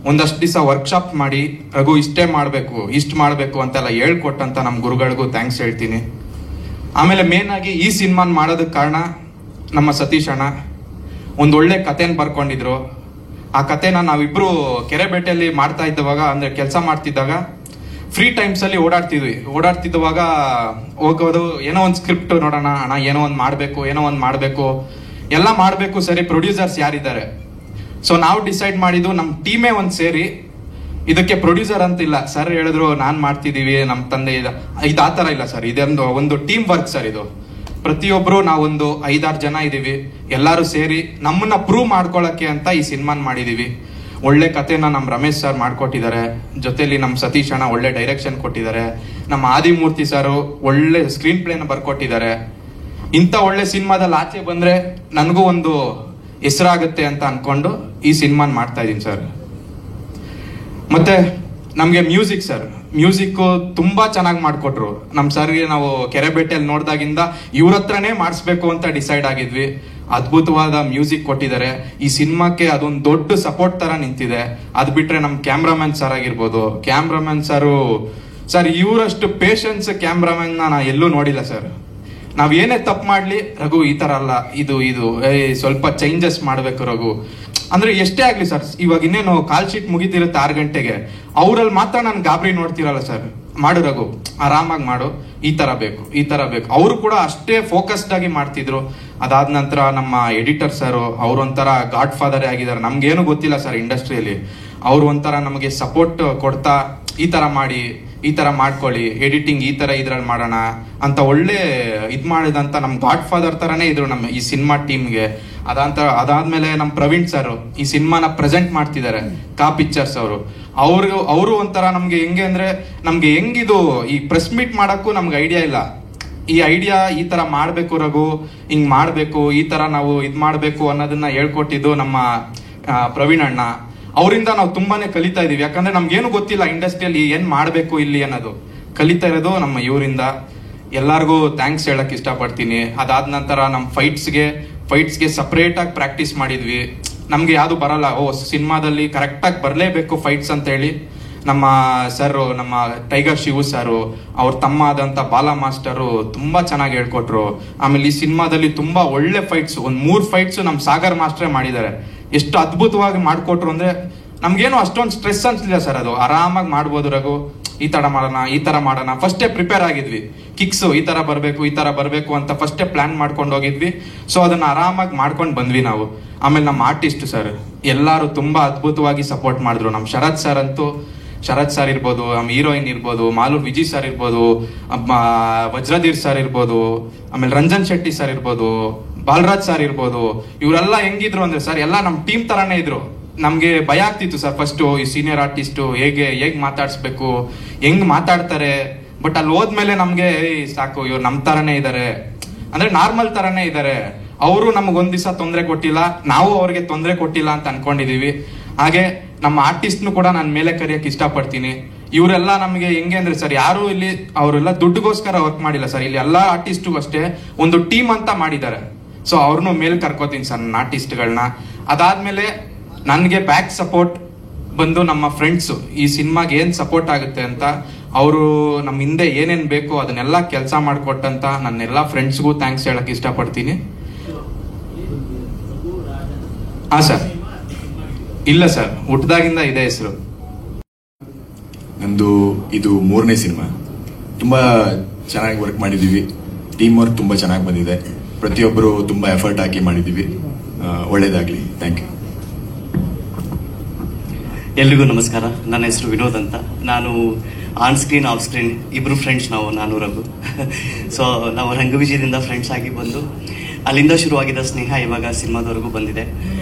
ಒಂದಷ್ಟು ದಿವಸ ವರ್ಕ್ಶಾಪ್ ಮಾಡಿ ರಘು ಇಷ್ಟೇ ಮಾಡಬೇಕು ಇಷ್ಟು ಮಾಡಬೇಕು ಅಂತೆಲ್ಲ ಹೇಳ್ಕೊಟ್ಟಂತ ನಮ್ಮ ಗುರುಗಳಿಗೂ ಥ್ಯಾಂಕ್ಸ್ ಹೇಳ್ತೀನಿ. ಆಮೇಲೆ ಮೇನ್ ಆಗಿ ಈ ಸಿನಿಮಾನ ಮಾಡೋದಕ್ಕೆ ಕಾರಣ ನಮ್ಮ ಸತೀಶ್ ಅಣ್ಣ ಒಂದು ಒಳ್ಳೆ ಕಥೆನ ಬರ್ಕೊಂಡಿದ್ರು. ಆ ಕಥೆನ ನಾವಿಬ್ರು ಕೆರೆಬೇಟೆಯಲ್ಲಿ ಮಾಡ್ತಾ ಇದ್ದವಾಗ, ಅಂದ್ರೆ ಕೆಲಸ ಮಾಡ್ತಿದ್ದಾಗ ಫ್ರೀ ಟೈಮ್ಸ್ ಅಲ್ಲಿ ಓಡಾಡ್ತಿದ್ದವಾಗ ಹೋಗೋದು, ಏನೋ ಒಂದು ಸ್ಕ್ರಿಪ್ಟ್ ನೋಡೋಣ ಅಣ್ಣ, ಏನೋ ಒಂದು ಮಾಡಬೇಕು ಎಲ್ಲ ಮಾಡಬೇಕು. ಸರಿ, ಪ್ರೊಡ್ಯೂಸರ್ಸ್ ಯಾರಿದ್ದಾರೆ? ಸೊ ನಾವು ಡಿಸೈಡ್ ಮಾಡಿದ್ದು ನಮ್ಮ ಟೀಮೇ ಒಂದು ಸೇರಿ, ಇದಕ್ಕೆ ಪ್ರೊಡ್ಯೂಸರ್ ಅಂತ ಇಲ್ಲ. ಸರ್ ಹೇಳಿದ್ರು ನಾನ್ ಮಾಡ್ತಿದೀವಿ, ನಮ್ಮ ತಂದೆ ಇದು ಆ ತರ ಇಲ್ಲ ಸರ್, ಇದೊಂದು ಟೀಮ್ ವರ್ಕ್ ಸರ್. ಇದು ಪ್ರತಿಯೊಬ್ರು ನಾವೊಂದು 5-6 ಜನ ಇದೀವಿ, ಎಲ್ಲರೂ ಸೇರಿ ನಮ್ಮನ್ನ ಪ್ರೂವ್ ಮಾಡ್ಕೊಳಕ್ಕೆ ಅಂತ ಈ ಸಿನಿಮಾನ್ ಮಾಡಿದೀವಿ. ಒಳ್ಳೆ ಕಥೆನ ನಮ್ಮ ರಮೇಶ್ ಸರ್ ಮಾಡ್ಕೊಟ್ಟಿದ್ದಾರೆ, ಜೊತೆಲಿ ನಮ್ಮ ಸತೀಶ್ ಅಣ್ಣ ಒಳ್ಳೆ ಡೈರೆಕ್ಷನ್ ಕೊಟ್ಟಿದ್ದಾರೆ, ನಮ್ಮ ಆದಿಮೂರ್ತಿ ಸರ್ ಒಳ್ಳೆ ಸ್ಕ್ರೀನ್ ಪ್ಲೇನ ಬರ್ಕೊಟ್ಟಿದ್ದಾರೆ. ಇಂಥ ಒಳ್ಳೆ ಸಿನಿಮಾದಲ್ಲಿ ಆಚೆ ಬಂದ್ರೆ ನನಗೂ ಒಂದು ಹೆಸರಾಗುತ್ತೆ ಅಂತ ಅನ್ಕೊಂಡು ಈ ಸಿನಿಮಾನ್ ಮಾಡ್ತಾ ಇದೀನಿ ಸರ್. ಮತ್ತೆ ನಮ್ಗೆ ಮ್ಯೂಸಿಕ್ ಸರ್, ಮ್ಯೂಸಿಕ್ ತುಂಬಾ ಚೆನ್ನಾಗಿ ಮಾಡ್ಕೊಟ್ರು ನಮ್ ಸರ್ಗೆ. ನಾವು ಕೆರೆಬೇಟೆಯಲ್ಲಿ ನೋಡ್ದಾಗಿಂದ ಇವ್ರ ಹತ್ರನೇ ಮಾಡಿಸ್ಬೇಕು ಅಂತ ಡಿಸೈಡ್ ಆಗಿದ್ವಿ. ಅದ್ಭುತವಾದ ಮ್ಯೂಸಿಕ್ ಕೊಟ್ಟಿದ್ದಾರೆ. ಈ ಸಿನಿಮಾಕ್ಕೆ ಅದೊಂದು ದೊಡ್ಡ ಸಪೋರ್ಟ್ ತರ ನಿಂತಿದೆ. ಅದ್ ಬಿಟ್ರೆ ನಮ್ ಕ್ಯಾಮ್ರಾಮನ್ ಸರ್ ಆಗಿರ್ಬೋದು, ಕ್ಯಾಮ್ರಾಮನ್ ಸರ್ ಇವರಷ್ಟು ಪೇಷನ್ಸ್ ಕ್ಯಾಮ್ರಾಮನ್ ನಾ ಎಲ್ಲೂ ನೋಡಿಲ್ಲ ಸರ್. ನಾವ್ ಏನೇ ತಪ್ಪು ಮಾಡ್ಲಿ, ರಘು ಈ ತರ ಅಲ್ಲ, ಇದು ಸ್ವಲ್ಪ ಚೇಂಜಸ್ ಮಾಡ್ಬೇಕು ರಘು ಅಂದ್ರೆ ಎಷ್ಟೇ ಆಗ್ಲಿ ಸರ್. ಇವಾಗ ಇನ್ನೇನು ಕಾಲ್ ಶೀಟ್ ಮುಗಿತಿರುತ್ತೆ 6 ಗಂಟೆಗೆ, ಅವ್ರಲ್ಲಿ ಮಾತ್ರ ನಾನು ಗಾಬರಿ ನೋಡ್ತಿರಲ್ಲ ಸರ್. ಮಾಡು ರಘು, ಆರಾಮಾಗಿ ಮಾಡು, ಈ ತರ ಬೇಕು. ಅವರು ಕೂಡ ಅಷ್ಟೇ ಫೋಕಸ್ಡ್ ಆಗಿ ಮಾಡ್ತಿದ್ರು. ಅದಾದ ನಂತರ ನಮ್ಮ ಎಡಿಟರ್ ಸರ್, ಅವ್ರು ಒಂಥರ ಗಾಡ್ ಫಾದರ್ ಆಗಿದ್ದಾರೆ. ನಮ್ಗೇನು ಗೊತ್ತಿಲ್ಲ ಸರ್ ಇಂಡಸ್ಟ್ರಿಯಲ್ಲಿ, ಅವ್ರು ಒಂಥರ ನಮಗೆ ಸಪೋರ್ಟ್ ಕೊಡ್ತಾ, ಈ ತರ ಮಾಡಿ, ಈ ತರ ಮಾಡ್ಕೊಳ್ಳಿ, ಎಡಿಟಿಂಗ್ ಈ ತರ ಇದ್ರಲ್ಲಿ ಮಾಡೋಣ ಅಂತ ಒಳ್ಳೆ ಮಾಡಿದಂತ ನಮ್ ಗಾಡ್ ಫಾದರ್ ತರಾನೇ ಇದ್ರು ನಮ್ಮ ಈ ಸಿನಿಮಾ ಟೀಮ್ಗೆ. ಅದಾದ್ಮೇಲೆ ನಮ್ ಪ್ರವೀಣ್ ಸರ್ ಈ ಸಿನಿಮಾನ ಪ್ರೆಸೆಂಟ್ ಮಾಡ್ತಿದ್ದಾರೆ, ಕಾ ಪಿಕ್ಚರ್ಸ್ ಅವರು ಒಂಥರ ನಮ್ಗೆ ಹೆಂಗೆ ಅಂದ್ರೆ, ನಮ್ಗೆ ಹೆಂಗಿದು ಈ ಪ್ರೆಸ್ ಮೀಟ್ ಮಾಡಕ್ಕೂ ನಮ್ಗೆ ಐಡಿಯಾ ಇಲ್ಲ. ಈ ಐಡಿಯಾ ಈ ತರ ಮಾಡ್ಬೇಕು ರಘು, ಹಿಂಗ್ ಮಾಡ್ಬೇಕು, ಈ ತರ ನಾವು ಮಾಡ್ಬೇಕು ಅನ್ನೋದನ್ನ ಹೇಳ್ಕೊಟ್ಟಿದ್ದು ನಮ್ಮ ಪ್ರವೀಣ್ ಅಣ್ಣ. ಅವರಿಂದ ನಾವು ತುಂಬಾನೇ ಕಲಿತಾ ಇದೀವಿ. ಯಾಕಂದ್ರೆ ನಮ್ಗೇನು ಗೊತ್ತಿಲ್ಲ ಇಂಡಸ್ಟ್ರಿಯಲ್ಲಿ ಏನ್ ಮಾಡ್ಬೇಕು ಇಲ್ಲಿ ಅನ್ನೋದು, ಕಲಿತಾ ಇರೋದು ನಮ್ಮ ಇವರಿಂದ. ಎಲ್ಲಾರ್ಗೂ ಥ್ಯಾಂಕ್ಸ್ ಹೇಳಕ್ ಇಷ್ಟಪಡ್ತೀನಿ. ಅದಾದ ನಂತರ ನಮ್ಮ ಫೈಟ್ಸ್ಗೆ ಸಪರೇಟ್ ಆಗಿ ಪ್ರಾಕ್ಟೀಸ್ ಮಾಡಿದ್ವಿ. ನಮ್ಗೆ ಯಾವ್ದು ಬರಲ್ಲ, ಸಿನಿಮಾದಲ್ಲಿ ಕರೆಕ್ಟ್ ಆಗಿ ಬರ್ಲೇಬೇಕು ಫೈಟ್ಸ್ ಅಂತ ಹೇಳಿ ನಮ್ಮ ಸರ್, ನಮ್ಮ ಟೈಗರ್ ಶಿವು ಸರ್, ಅವ್ರ ತಮ್ಮ ಆದಂತ ಬಾಲಾ ಮಾಸ್ಟರು ತುಂಬಾ ಚೆನ್ನಾಗಿ ಹೇಳ್ಕೊಟ್ರು. ಆಮೇಲೆ ಈ ಸಿನಿಮಾದಲ್ಲಿ ತುಂಬಾ ಒಳ್ಳೆ ಫೈಟ್ಸ್, 3 ಫೈಟ್ಸ್ ನಮ್ ಸಾಗರ್ ಮಾಸ್ಟ್ರೇ ಮಾಡಿದ್ದಾರೆ. ಎಷ್ಟು ಅದ್ಭುತವಾಗಿ ಮಾಡ್ಕೊಟ್ರು ಅಂದ್ರೆ ನಮ್ಗೇನು ಅಷ್ಟೊಂದು ಸ್ಟ್ರೆಸ್ ಅನ್ಸಲಿಲ್ಲ ಸರ್. ಅದು ಆರಾಮಾಗಿ ಮಾಡ್ಬೋದು ರಘು, ಈ ತರ ಮಾಡೋಣ ಫಸ್ಟೇ ಪ್ರಿಪೇರ್ ಆಗಿದ್ವಿ. ಕಿಕ್ಸ್ ಈ ತರ ಬರ್ಬೇಕು ಅಂತ ಫಸ್ಟೇ ಪ್ಲಾನ್ ಮಾಡ್ಕೊಂಡು ಹೋಗಿದ್ವಿ. ಸೊ ಅದನ್ನ ಆರಾಮಾಗಿ ಮಾಡ್ಕೊಂಡು ಬಂದ್ವಿ ನಾವು. ಆಮೇಲೆ ನಮ್ಮ ಆರ್ಟಿಸ್ಟ್ ಸರ್ ಎಲ್ಲಾರು ತುಂಬಾ ಅದ್ಭುತವಾಗಿ ಸಪೋರ್ಟ್ ಮಾಡಿದ್ರು. ನಮ್ ಶರತ್ ಸರ್ ಇರ್ಬೋದು, ನಮ್ಮ ಹೀರೋಯಿನ್ ಇರ್ಬೋದು, ಮಾಲೂರ್ ವಿಜಯ್ ಸರ್ ಇರ್ಬೋದು, ವಜ್ರಧೀರ್ ಸರ್ ಇರ್ಬೋದು, ಆಮೇಲೆ ರಂಜನ್ ಶೆಟ್ಟಿ ಸರ್ ಇರ್ಬೋದು, ಬಾಲರಾಜ್ ಸರ್ ಇರ್ಬೋದು. ಇವರೆಲ್ಲ ಹೆಂಗಿದ್ರು ಅಂದ್ರೆ ಸರ್, ಎಲ್ಲ ನಮ್ ಟೀಮ್ ತರಾನೇ ಇದ್ರು. ನಮ್ಗೆ ಭಯ ಆಗ್ತಿತ್ತು ಸರ್ ಫಸ್ಟ್, ಈ ಸೀನಿಯರ್ ಆರ್ಟಿಸ್ಟ್ ಹೇಗ್ ಮಾತಾಡ್ಸ್ಬೇಕು, ಹೆಂಗ್ ಮಾತಾಡ್ತಾರೆ. ಬಟ್ ಅಲ್ಲಿ ಹೋದ್ಮೇಲೆ ನಮ್ಗೆ ಸಾಕು, ಇವ್ರು ನಮ್ ತರಾನೇ ಇದಾರೆ, ಅಂದ್ರೆ ನಾರ್ಮಲ್ ತರಾನೇ ಇದಾರೆ. ಅವರು ನಮ್ಗೊಂದ್ ದಿವಸ ತೊಂದರೆ ಕೊಟ್ಟಿಲ್ಲ, ನಾವು ಅವ್ರಿಗೆ ತೊಂದರೆ ಕೊಟ್ಟಿಲ್ಲ ಅಂತ ಅನ್ಕೊಂಡಿದೀವಿ. ಹಾಗೆ ನಮ್ಮ ಆರ್ಟಿಸ್ಟ್ನು ಕೂಡ ನಾನು ಮೇಲೆ ಕರೆಯಕ್ಕೆ ಇಷ್ಟಪಡ್ತೀನಿ. ಇವರೆಲ್ಲ ನಮಗೆ ಹೆಂಗೆ ಅಂದ್ರೆ ಸರ್, ಯಾರು ಇಲ್ಲಿ ಅವರೆಲ್ಲ ದುಡ್ಡುಗೋಸ್ಕರ ವರ್ಕ್ ಮಾಡಿಲ್ಲ ಸರ್. ಇಲ್ಲಿ ಎಲ್ಲಾ ಆರ್ಟಿಸ್ಟ್ಗೂ ಅಷ್ಟೇ ಒಂದು ಟೀಮ್ ಅಂತ ಮಾಡಿದ್ದಾರೆ. ಸೊ ಅವ್ರನ್ನು ಮೇಲ್ ಕರ್ಕೋತೀನಿ ಸರ್ ನನ್ನ ಆರ್ಟಿಸ್ಟ್ಗಳನ್ನ. ಅದಾದ್ಮೇಲೆ ನನ್ಗೆ ಬ್ಯಾಕ್ ಸಪೋರ್ಟ್ ಬಂದು ನಮ್ಮ ಫ್ರೆಂಡ್ಸ್, ಈ ಸಿನಿಮಾಗೆ ಏನ್ ಸಪೋರ್ಟ್ ಆಗುತ್ತೆ ಅಂತ ಅವರು ನಮ್ಮ ಹಿಂದೆ ಏನೇನ್ ಬೇಕೋ ಅದನ್ನೆಲ್ಲ ಕೆಲಸ ಮಾಡ್ಕೊಟ್ಟಂತ ನನ್ನೆಲ್ಲಾ ಫ್ರೆಂಡ್ಸ್ಗೂ ಥ್ಯಾಂಕ್ಸ್ ಹೇಳಕ್ ಇಷ್ಟಪಡ್ತೀನಿ. ಹಾ ಸರ್, ಇಲ್ಲ ಸರ್, ಹುಟ್ಟದಾಗಿಂದ ಇದೆ ಹೆಸರು. ನಂದು ಇದು 3ನೇ ಸಿನಿಮಾ. ತುಂಬಾ ಚೆನ್ನಾಗಿ ವರ್ಕ್ ಮಾಡಿದೀವಿ, ಟೀಮ್ ವರ್ಕ್ ತುಂಬಾ ಚೆನ್ನಾಗಿ ಬಂದಿದೆ. ಪ್ರತಿಯೊಬ್ಬರು ತುಂಬಾ ಎಫರ್ಟ್ ಹಾಕಿ ಮಾಡಿದೀವಿ. ಒಳ್ಳೇದಾಗ್ಲಿ, ಥ್ಯಾಂಕ್ ಯು. ಎಲ್ರಿಗೂ ನಮಸ್ಕಾರ. ನನ್ನ ಹೆಸರು ವಿನೋದ್ ಅಂತ. ನಾನು ಆನ್ ಸ್ಕ್ರೀನ್ ಆಫ್ ಸ್ಕ್ರೀನ್ ಇಬ್ರು ಫ್ರೆಂಡ್ಸ್, ನಾನು ರಘು. ಸೊ ನಾವು ರಂಗವಿಜಯದಿಂದ ಫ್ರೆಂಡ್ಸ್ ಆಗಿ ಬಂದು ಅಲ್ಲಿಂದ ಶುರುವಾಗಿದ್ದ ಸ್ನೇಹ ಇವಾಗ ಸಿನಿಮಾದವರೆಗೂ ಬಂದಿದೆ.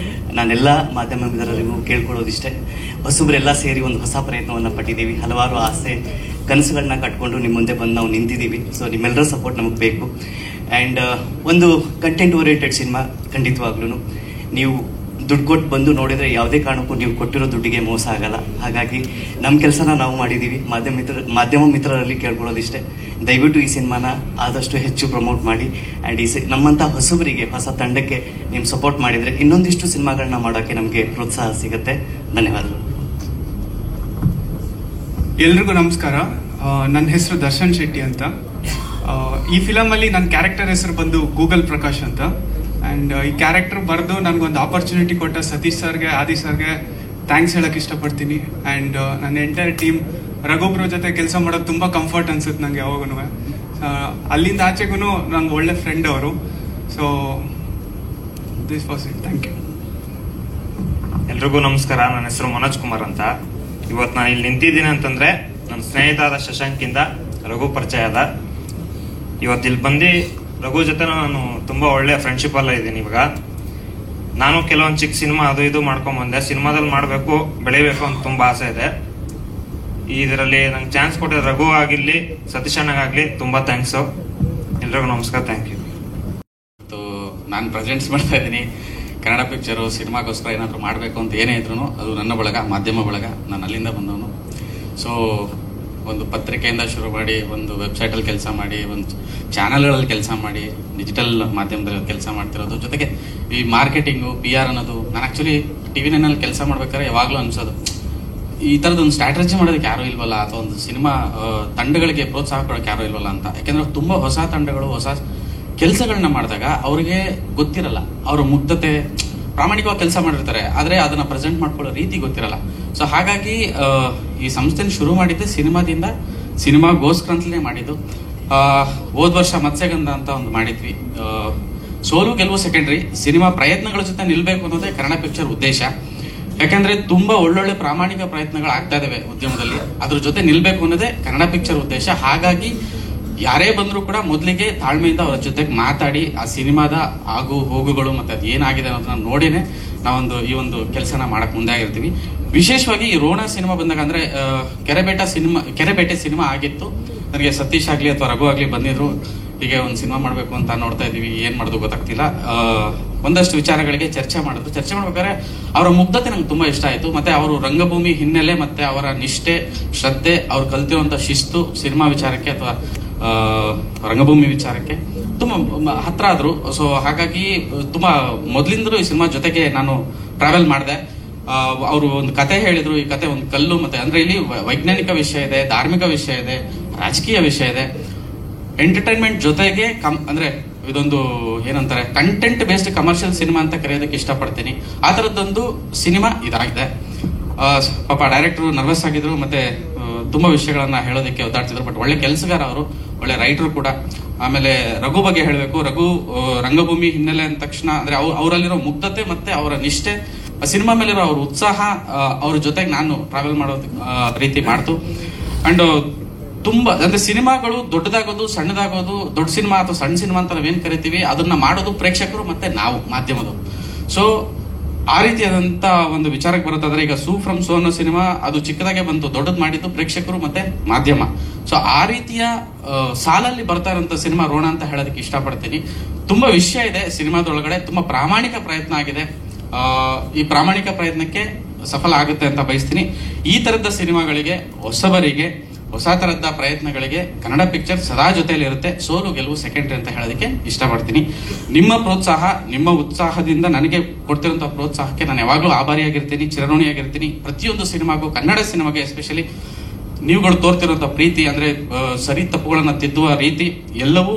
ನಾನೆಲ್ಲ ಮಾಧ್ಯಮ ಮಿತ್ರರಿಗೂ ಕೇಳ್ಕೊಳ್ಳೋದಿಷ್ಟೇ, ಹೊಸಬ್ರೆಲ್ಲ ಸೇರಿ ಒಂದು ಹೊಸ ಪ್ರಯತ್ನವನ್ನು ಪಟ್ಟಿದ್ದೀವಿ. ಹಲವಾರು ಆಸೆ ಕನಸುಗಳನ್ನ ಕಟ್ಕೊಂಡು ನಿಮ್ಮ ಮುಂದೆ ಬಂದು ನಾವು ನಿಂತಿದ್ದೀವಿ. ಸೊ ನಿಮ್ಮೆಲ್ಲರ ಸಪೋರ್ಟ್ ನಮಗೆ ಬೇಕು. ಆ್ಯಂಡ್ ಒಂದು ಕಂಟೆಂಟ್ ಓರಿಯೆಂಟೆಡ್ ಸಿನಿಮಾ. ಖಂಡಿತವಾಗ್ಲೂ ನೀವು ದುಡ್ಡು ಕೊಟ್ಟು ಬಂದು ನೋಡಿದರೆ ಯಾವುದೇ ಕಾರಣಕ್ಕೂ ನೀವು ಕೊಟ್ಟಿರೋ ದುಡ್ಡಿಗೆ ಮೋಸ ಆಗಲ್ಲ. ಹಾಗಾಗಿ ನಮ್ಮ ಕೆಲಸನ ನಾವು ಮಾಡಿದ್ದೀವಿ. ಮಾಧ್ಯಮ ಮಿತ್ರರಲ್ಲಿ ಕೇಳ್ಕೊಳ್ಳೋದಿಷ್ಟೇ, ದಯವಿಟ್ಟು ಈ ಸಿನಿಮಾನ ಆದಷ್ಟು ಹೆಚ್ಚು ಪ್ರಮೋಟ್ ಮಾಡಿ. ಆ್ಯಂಡ್ ನಮ್ಮಂಥ ಹೊಸಬರಿಗೆ, ಹೊಸ ತಂಡಕ್ಕೆ ನೀವು ಸಪೋರ್ಟ್ ಮಾಡಿದರೆ ಇನ್ನೊಂದಿಷ್ಟು ಸಿನಿಮಾಗಳನ್ನ ಮಾಡೋಕ್ಕೆ ನಮಗೆ ಪ್ರೋತ್ಸಾಹ ಸಿಗುತ್ತೆ. ಧನ್ಯವಾದಗಳು. ಎಲ್ರಿಗೂ ನಮಸ್ಕಾರ. ನನ್ನ ಹೆಸರು ದರ್ಶನ್ ಶೆಟ್ಟಿ ಅಂತ. ಈ ಫಿಲಮಲ್ಲಿ ನನ್ನ ಕ್ಯಾರೆಕ್ಟರ್ ಹೆಸರು ಬಂದು ಗೂಗಲ್ ಪ್ರಕಾಶ್ ಅಂತ. ಆ್ಯಂಡ್ ಈ ಕ್ಯಾರೆಕ್ಟರ್ ಬರೆದು ನನಗೊಂದು ಆಪರ್ಚುನಿಟಿ ಕೊಟ್ಟ ಸತೀಶ್ ಸರ್ಗೆ, ಆದಿ ಸರ್ಗೆ ಥ್ಯಾಂಕ್ಸ್ ಹೇಳಕ್ಕೆ ಇಷ್ಟಪಡ್ತೀನಿ. ಆ್ಯಂಡ್ ನನ್ನ ಎಂಟೈರ್ ಟೀಮ್ ರಘುಬ್ರ ಜೊತೆ ಕೆಲಸ ಮಾಡೋದು ತುಂಬ ಕಂಫರ್ಟ್ ಅನ್ಸುತ್ತೆ ನನಗೆ ಯಾವಾಗೂ. ಅಲ್ಲಿಂದ ಆಚೆಗೂ ನಂಗೆ ಒಳ್ಳೆ ಫ್ರೆಂಡ್ ಅವರು. So this was it. Thank you. ಎಲ್ರಿಗೂ ನಮಸ್ಕಾರ. ನನ್ನ ಹೆಸರು ಮನೋಜ್ ಕುಮಾರ್ ಅಂತ. ಇವತ್ತು ನಾನು ಇಲ್ಲಿ ನಿಂತಿದ್ದೀನಿ ಅಂತಂದ್ರೆ ನನ್ನ ಸ್ನೇಹಿತ ಶಶಾಂಕಿಂದ ರಘು ಪರಿಚಯ ಅದ. ಇವತ್ತು ಇಲ್ಲಿ ಬಂದು ರಘು ಜೊತೆ ನಾನು ತುಂಬಾ ಒಳ್ಳೆ ಫ್ರೆಂಡ್ಶಿಪ್ ಅಲ್ಲ ಇದ್ದೀನಿ. ಇವಾಗ ನಾನು ಕೆಲವೊಂದು ಚಿಕ್ಕ ಸಿನಿಮಾ ಅದು ಇದು ಮಾಡ್ಕೊಂಡ್ಬಂದೆ. ಸಿನಿಮಾದಲ್ಲಿ ಮಾಡಬೇಕು, ಬೆಳಿಬೇಕು ಅಂತ ತುಂಬಾ ಆಸೆ ಇದೆ. ಇದರಲ್ಲಿ ನಂಗೆ ಚಾನ್ಸ್ ಕೊಟ್ಟಿದ್ದ ರಘು ಆಗಿರ್ಲಿ, ಸತೀಶ್ ಅಣ್ಣಗಾಗ್ಲಿ ತುಂಬಾ ಥ್ಯಾಂಕ್ಸು. ಎಲ್ರಿಗೂ ನಮಸ್ಕಾರ. Thank you. ನಾನು ಪ್ರೆಸೆಂಟ್ಸ್ ಮಾಡ್ತಾ ಇದ್ದೀನಿ. ಕನ್ನಡ ಪಿಕ್ಚರು ಸಿನಿಮಾಗೋಸ್ಕರ ಏನಾದರೂ ಮಾಡಬೇಕು ಅಂತ ಏನೇ ಇದ್ರು ಅದು ನನ್ನ ಬಳಗ, ಮಾಧ್ಯಮ ಬಳಗ. ನಾನು ಅಲ್ಲಿಂದ ಬಂದವನು. ಸೊ ಒಂದು ಪತ್ರಿಕೆಯಿಂದ ಶುರು ಮಾಡಿ, ಒಂದು ವೆಬ್ಸೈಟಲ್ಲಿ ಕೆಲಸ ಮಾಡಿ, ಒಂದು ಚಾನಲ್ಗಳಲ್ಲಿ ಕೆಲಸ ಮಾಡಿ, ಡಿಜಿಟಲ್ ಮಾಧ್ಯಮದಲ್ಲಿ ಕೆಲಸ ಮಾಡ್ತಿರೋದು. ಜೊತೆಗೆ ಈ ಮಾರ್ಕೆಟಿಂಗು, PR ಅನ್ನೋದು. ನಾನು ಆ್ಯಕ್ಚುಲಿ TV9 ನಲ್ಲಿ ಕೆಲಸ ಮಾಡ್ಬೇಕಾದ್ರೆ ಯಾವಾಗಲೂ ಅನ್ಸೋದು, ಈ ಥರದೊಂದು ಸ್ಟ್ರಾಟಜಿ ಮಾಡೋದಕ್ಕೆ ಯಾರೂ ಇಲ್ವಲ್ಲ, ಅಥವಾ ಒಂದು ಸಿನಿಮಾ ತಂಡಗಳಿಗೆ ಪ್ರೋತ್ಸಾಹ ಕೊಡೋಕೆ ಯಾರೂ ಇಲ್ವಲ್ಲ ಅಂತ. ಯಾಕೆಂದ್ರೆ ತುಂಬ ಹೊಸ ತಂಡಗಳು, ಹೊಸ ಕೆಲಸಗಳನ್ನ ಮಾಡಿದಾಗ ಅವ್ರಿಗೆ ಗೊತ್ತಿರಲ್ಲ. ಅವರ ಮುಗ್ಧತೆ, ಪ್ರಾಮಾಣಿಕವಾಗಿ ಕೆಲಸ ಮಾಡಿರ್ತಾರೆ, ಆದರೆ ಅದನ್ನ ಪ್ರೆಸೆಂಟ್ ಮಾಡ್ಕೊಳ್ಳೋ ರೀತಿ ಗೊತ್ತಿರಲ್ಲ. ಸೊ ಹಾಗಾಗಿ ಈ ಸಂಸ್ಥೆನ ಶುರು ಮಾಡಿದ್ದೆ ಸಿನಿಮಾದಿಂದ, ಸಿನಿಮಾಗೋಸ್ಕರ ಅಂತಲೇ ಮಾಡಿದ್ದು. ಹೋದ ವರ್ಷ ಮತ್ಸ್ಯಗಂಧ ಅಂತ ಒಂದು ಮಾಡಿದ್ವಿ. ಸೋಲು ಗೆಲುವು ಸೆಕೆಂಡ್ರಿ, ಸಿನಿಮಾ ಪ್ರಯತ್ನಗಳ ಜೊತೆ ನಿಲ್ಬೇಕು ಅನ್ನೋದೇ ಕನ್ನಡ ಪಿಕ್ಚರ್ ಉದ್ದೇಶ. ಯಾಕಂದ್ರೆ ತುಂಬಾ ಒಳ್ಳೊಳ್ಳೆ ಪ್ರಾಮಾಣಿಕ ಪ್ರಯತ್ನಗಳು ಆಗ್ತಾ ಇದಾವೆ ಉದ್ಯಮದಲ್ಲಿ, ಅದ್ರ ಜೊತೆ ನಿಲ್ಬೇಕು ಅನ್ನೋದೇ ಕನ್ನಡ ಪಿಕ್ಚರ್ ಉದ್ದೇಶ. ಹಾಗಾಗಿ ಯಾರೇ ಬಂದರೂ ಕೂಡ ಮೊದಲಿಗೆ ತಾಳ್ಮೆಯಿಂದ ಅವ್ರ ಜೊತೆಗೆ ಮಾತಾಡಿ ಆ ಸಿನಿಮಾದ ಆಗು ಹೋಗುಗಳು ಮತ್ತೆ ಅದು ಏನಾಗಿದೆ ಅನ್ನೋದನ್ನ ನೋಡಿನೇ ನಾವೊಂದು ಈ ಒಂದು ಕೆಲಸನ ಮಾಡಕ್ ಮುಂದೆ ಆಗಿರ್ತೀವಿ. ವಿಶೇಷವಾಗಿ ಈ ರೋಣ ಸಿನಿಮಾ ಬಂದಾಗ, ಅಂದ್ರೆ ಕೆರೆಬೇಟೆ ಸಿನಿಮಾ ಆಗಿತ್ತು. ನನಗೆ ಸತೀಶ್ ಆಗ್ಲಿ ಅಥವಾ ರಘು ಆಗ್ಲಿ ಬಂದಿದ್ರು, ಹೀಗೆ ಒಂದು ಸಿನಿಮಾ ಮಾಡಬೇಕು ಅಂತ ನೋಡ್ತಾ ಇದೀವಿ, ಏನ್ ಮಾಡೋದು ಗೊತ್ತಾಗ್ತಿಲ್ಲ. ಒಂದಷ್ಟು ವಿಚಾರಗಳಿಗೆ ಚರ್ಚೆ ಮಾಡಿದ್ರು. ಚರ್ಚೆ ಮಾಡ್ಬೇಕಾದ್ರೆ ಅವರ ಮುಗ್ಧತೆ ನಂಗೆ ತುಂಬಾ ಇಷ್ಟ ಆಯ್ತು. ಮತ್ತೆ ಅವರು ರಂಗಭೂಮಿ ಹಿನ್ನೆಲೆ ಮತ್ತೆ ಅವರ ನಿಷ್ಠೆ, ಶ್ರದ್ಧೆ, ಅವ್ರು ಕಲ್ತಿರುವಂತ ಶಿಸ್ತು ಸಿನಿಮಾ ವಿಚಾರಕ್ಕೆ ಅಥವಾ ರಂಗಭೂಮಿ ವಿಚಾರಕ್ಕೆ ತುಂಬಾ ಹತ್ರ ಆದ್ರು. ಸೊ ಹಾಗಾಗಿ ತುಂಬಾ ಮೊದಲಿಂದಲೂ ಈ ಸಿನಿಮಾ ಜೊತೆಗೆ ನಾನು ಟ್ರಾವೆಲ್ ಮಾಡಿದೆ. ಅವರು ಒಂದು ಕತೆ ಹೇಳಿದ್ರು. ಈ ಕತೆ ಒಂದು ಕಲ್ಲು ಮತ್ತೆ, ಅಂದ್ರೆ ಇಲ್ಲಿ ವೈಜ್ಞಾನಿಕ ವಿಷಯ ಇದೆ, ಧಾರ್ಮಿಕ ವಿಷಯ ಇದೆ, ರಾಜಕೀಯ ವಿಷಯ ಇದೆ, ಎಂಟರ್ಟೈನ್ಮೆಂಟ್ ಜೊತೆಗೆ ಅಂದ್ರೆ ಇದೊಂದು ಏನಂತಾರೆ, ಕಂಟೆಂಟ್ ಬೇಸ್ಡ್ ಕಮರ್ಷಿಯಲ್ ಸಿನಿಮಾ ಅಂತ ಕರೆಯೋದಕ್ಕೆ ಇಷ್ಟಪಡ್ತೀನಿ. ಆ ತರದ್ದೊಂದು ಸಿನಿಮಾ ಇದಾಗಿದೆ. ಪಾಪ ಡೈರೆಕ್ಟರ್ ನರ್ವಸ್ ಆಗಿದ್ರು, ಮತ್ತೆ ತುಂಬಾ ವಿಷಯಗಳನ್ನ ಹೇಳೋದಕ್ಕೆ ಒದ್ದಾಡ್ತಿದ್ರು. ಬಟ್ ಒಳ್ಳೆ ಕೆಲಸಗಾರ ಅವರು, ಒಳ್ಳೆ ರೈಟರ್ ಕೂಡ. ಆಮೇಲೆ ರಘು ಬಗ್ಗೆ ಹೇಳಬೇಕು. ರಘು ರಂಗಭೂಮಿ ಹಿನ್ನೆಲೆ ಅಂದ ತಕ್ಷಣ ಅಂದ್ರೆ ಅವರಲ್ಲಿರೋ ಮುಗ್ಧತೆ ಮತ್ತೆ ಅವರ ನಿಷ್ಠೆ, ಸಿನಿಮಾ ಮೇಲಿರೋ ಅವ್ರ ಉತ್ಸಾಹ, ಅವ್ರ ಜೊತೆಗೆ ನಾನು ಟ್ರಾವೆಲ್ ಮಾಡೋದು ರೀತಿ ಮಾಡ್ತು. ಅಂಡ್ ತುಂಬಾ ಅಂದ್ರೆ ಸಿನಿಮಾಗಳು ದೊಡ್ಡದಾಗೋದು, ಸಣ್ಣದಾಗೋದು, ದೊಡ್ಡ ಸಿನಿಮಾ ಅಥವಾ ಸಣ್ಣ ಸಿನಿಮಾ ಅಂತ ನಾವೇನ್ ಕರಿತೀವಿ, ಅದನ್ನ ಮಾಡೋದು ಪ್ರೇಕ್ಷಕರು ಮತ್ತೆ ನಾವು ಮಾಧ್ಯಮದವರು. ಸೊ ಆ ರೀತಿಯಾದಂತ ಒಂದು ವಿಚಾರಕ್ಕೆ ಬರುತ್ತಾದ್ರೆ, ಈಗ ಸೂ ಫ್ರಮ್ ಸೋ ಅನ್ನೋ ಸಿನಿಮಾ ಅದು ಚಿಕ್ಕದಾಗೆ ಬಂತು, ದೊಡ್ಡದು ಮಾಡಿದ್ದು ಪ್ರೇಕ್ಷಕರು ಮತ್ತೆ ಮಾಧ್ಯಮ. ಸೊ ಆ ರೀತಿಯ ಸಾಲಲ್ಲಿ ಬರ್ತಾ ಇರುವಂತ ಸಿನಿಮಾ ರೋಣ ಅಂತ ಹೇಳೋದಕ್ಕೆ ಇಷ್ಟಪಡ್ತೀನಿ. ತುಂಬಾ ವಿಷಯ ಇದೆ ಸಿನಿಮಾದೊಳಗಡೆ, ತುಂಬಾ ಪ್ರಾಮಾಣಿಕ ಪ್ರಯತ್ನ ಆಗಿದೆ. ಈ ಪ್ರಾಮಾಣಿಕ ಪ್ರಯತ್ನಕ್ಕೆ ಸಫಲ ಆಗುತ್ತೆ ಅಂತ ಬಯಸ್ತೀನಿ. ಈ ತರದ ಸಿನಿಮಾಗಳಿಗೆ, ಹೊಸಬರಿಗೆ, ಹೊಸ ತರದ ಪ್ರಯತ್ನಗಳಿಗೆ ಕನ್ನಡ ಪಿಕ್ಚರ್ ಸದಾ ಜೊತೆಯಲ್ಲಿ ಇರುತ್ತೆ. ಸೋಲು ಗೆಲುವು ಸೆಕೆಂಡ್ರಿ ಅಂತ ಹೇಳೋದಕ್ಕೆ ಇಷ್ಟಪಡ್ತೀನಿ. ನಿಮ್ಮ ಪ್ರೋತ್ಸಾಹ, ನಿಮ್ಮ ಉತ್ಸಾಹದಿಂದ ನನಗೆ ಕೊಡ್ತಿರುವಂತಹ ಪ್ರೋತ್ಸಾಹಕ್ಕೆ ನಾನು ಯಾವಾಗಲೂ ಆಭಾರಿಯಾಗಿರ್ತೀನಿ, ಚಿರಋಣಿಯಾಗಿರ್ತೀನಿ. ಪ್ರತಿಯೊಂದು ಸಿನಿಮಾಗೂ, ಕನ್ನಡ ಸಿನಿಮಾಗೆ ಎಸ್ಪೆಷಲಿ ನೀವುಗಳು ತೋರ್ತಿರುವಂತಹ ಪ್ರೀತಿ, ಅಂದ್ರೆ ಸರಿ ತಪ್ಪುಗಳನ್ನ ತಿದ್ದುವ ರೀತಿ ಎಲ್ಲವೂ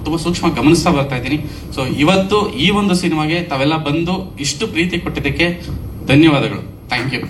ತುಂಬಾ ಸೂಕ್ಷ್ಮ ಗಮನಿಸ್ತಾ ಬರ್ತಾ ಇದ್ದೀನಿ. ಸೊ ಇವತ್ತು ಈ ಒಂದು ಸಿನಿಮಾಗೆ ತಾವೆಲ್ಲ ಬಂದು ಇಷ್ಟು ಪ್ರೀತಿ ಕೊಟ್ಟಿದ್ದಕ್ಕೆ ಧನ್ಯವಾದಗಳು. Thank you.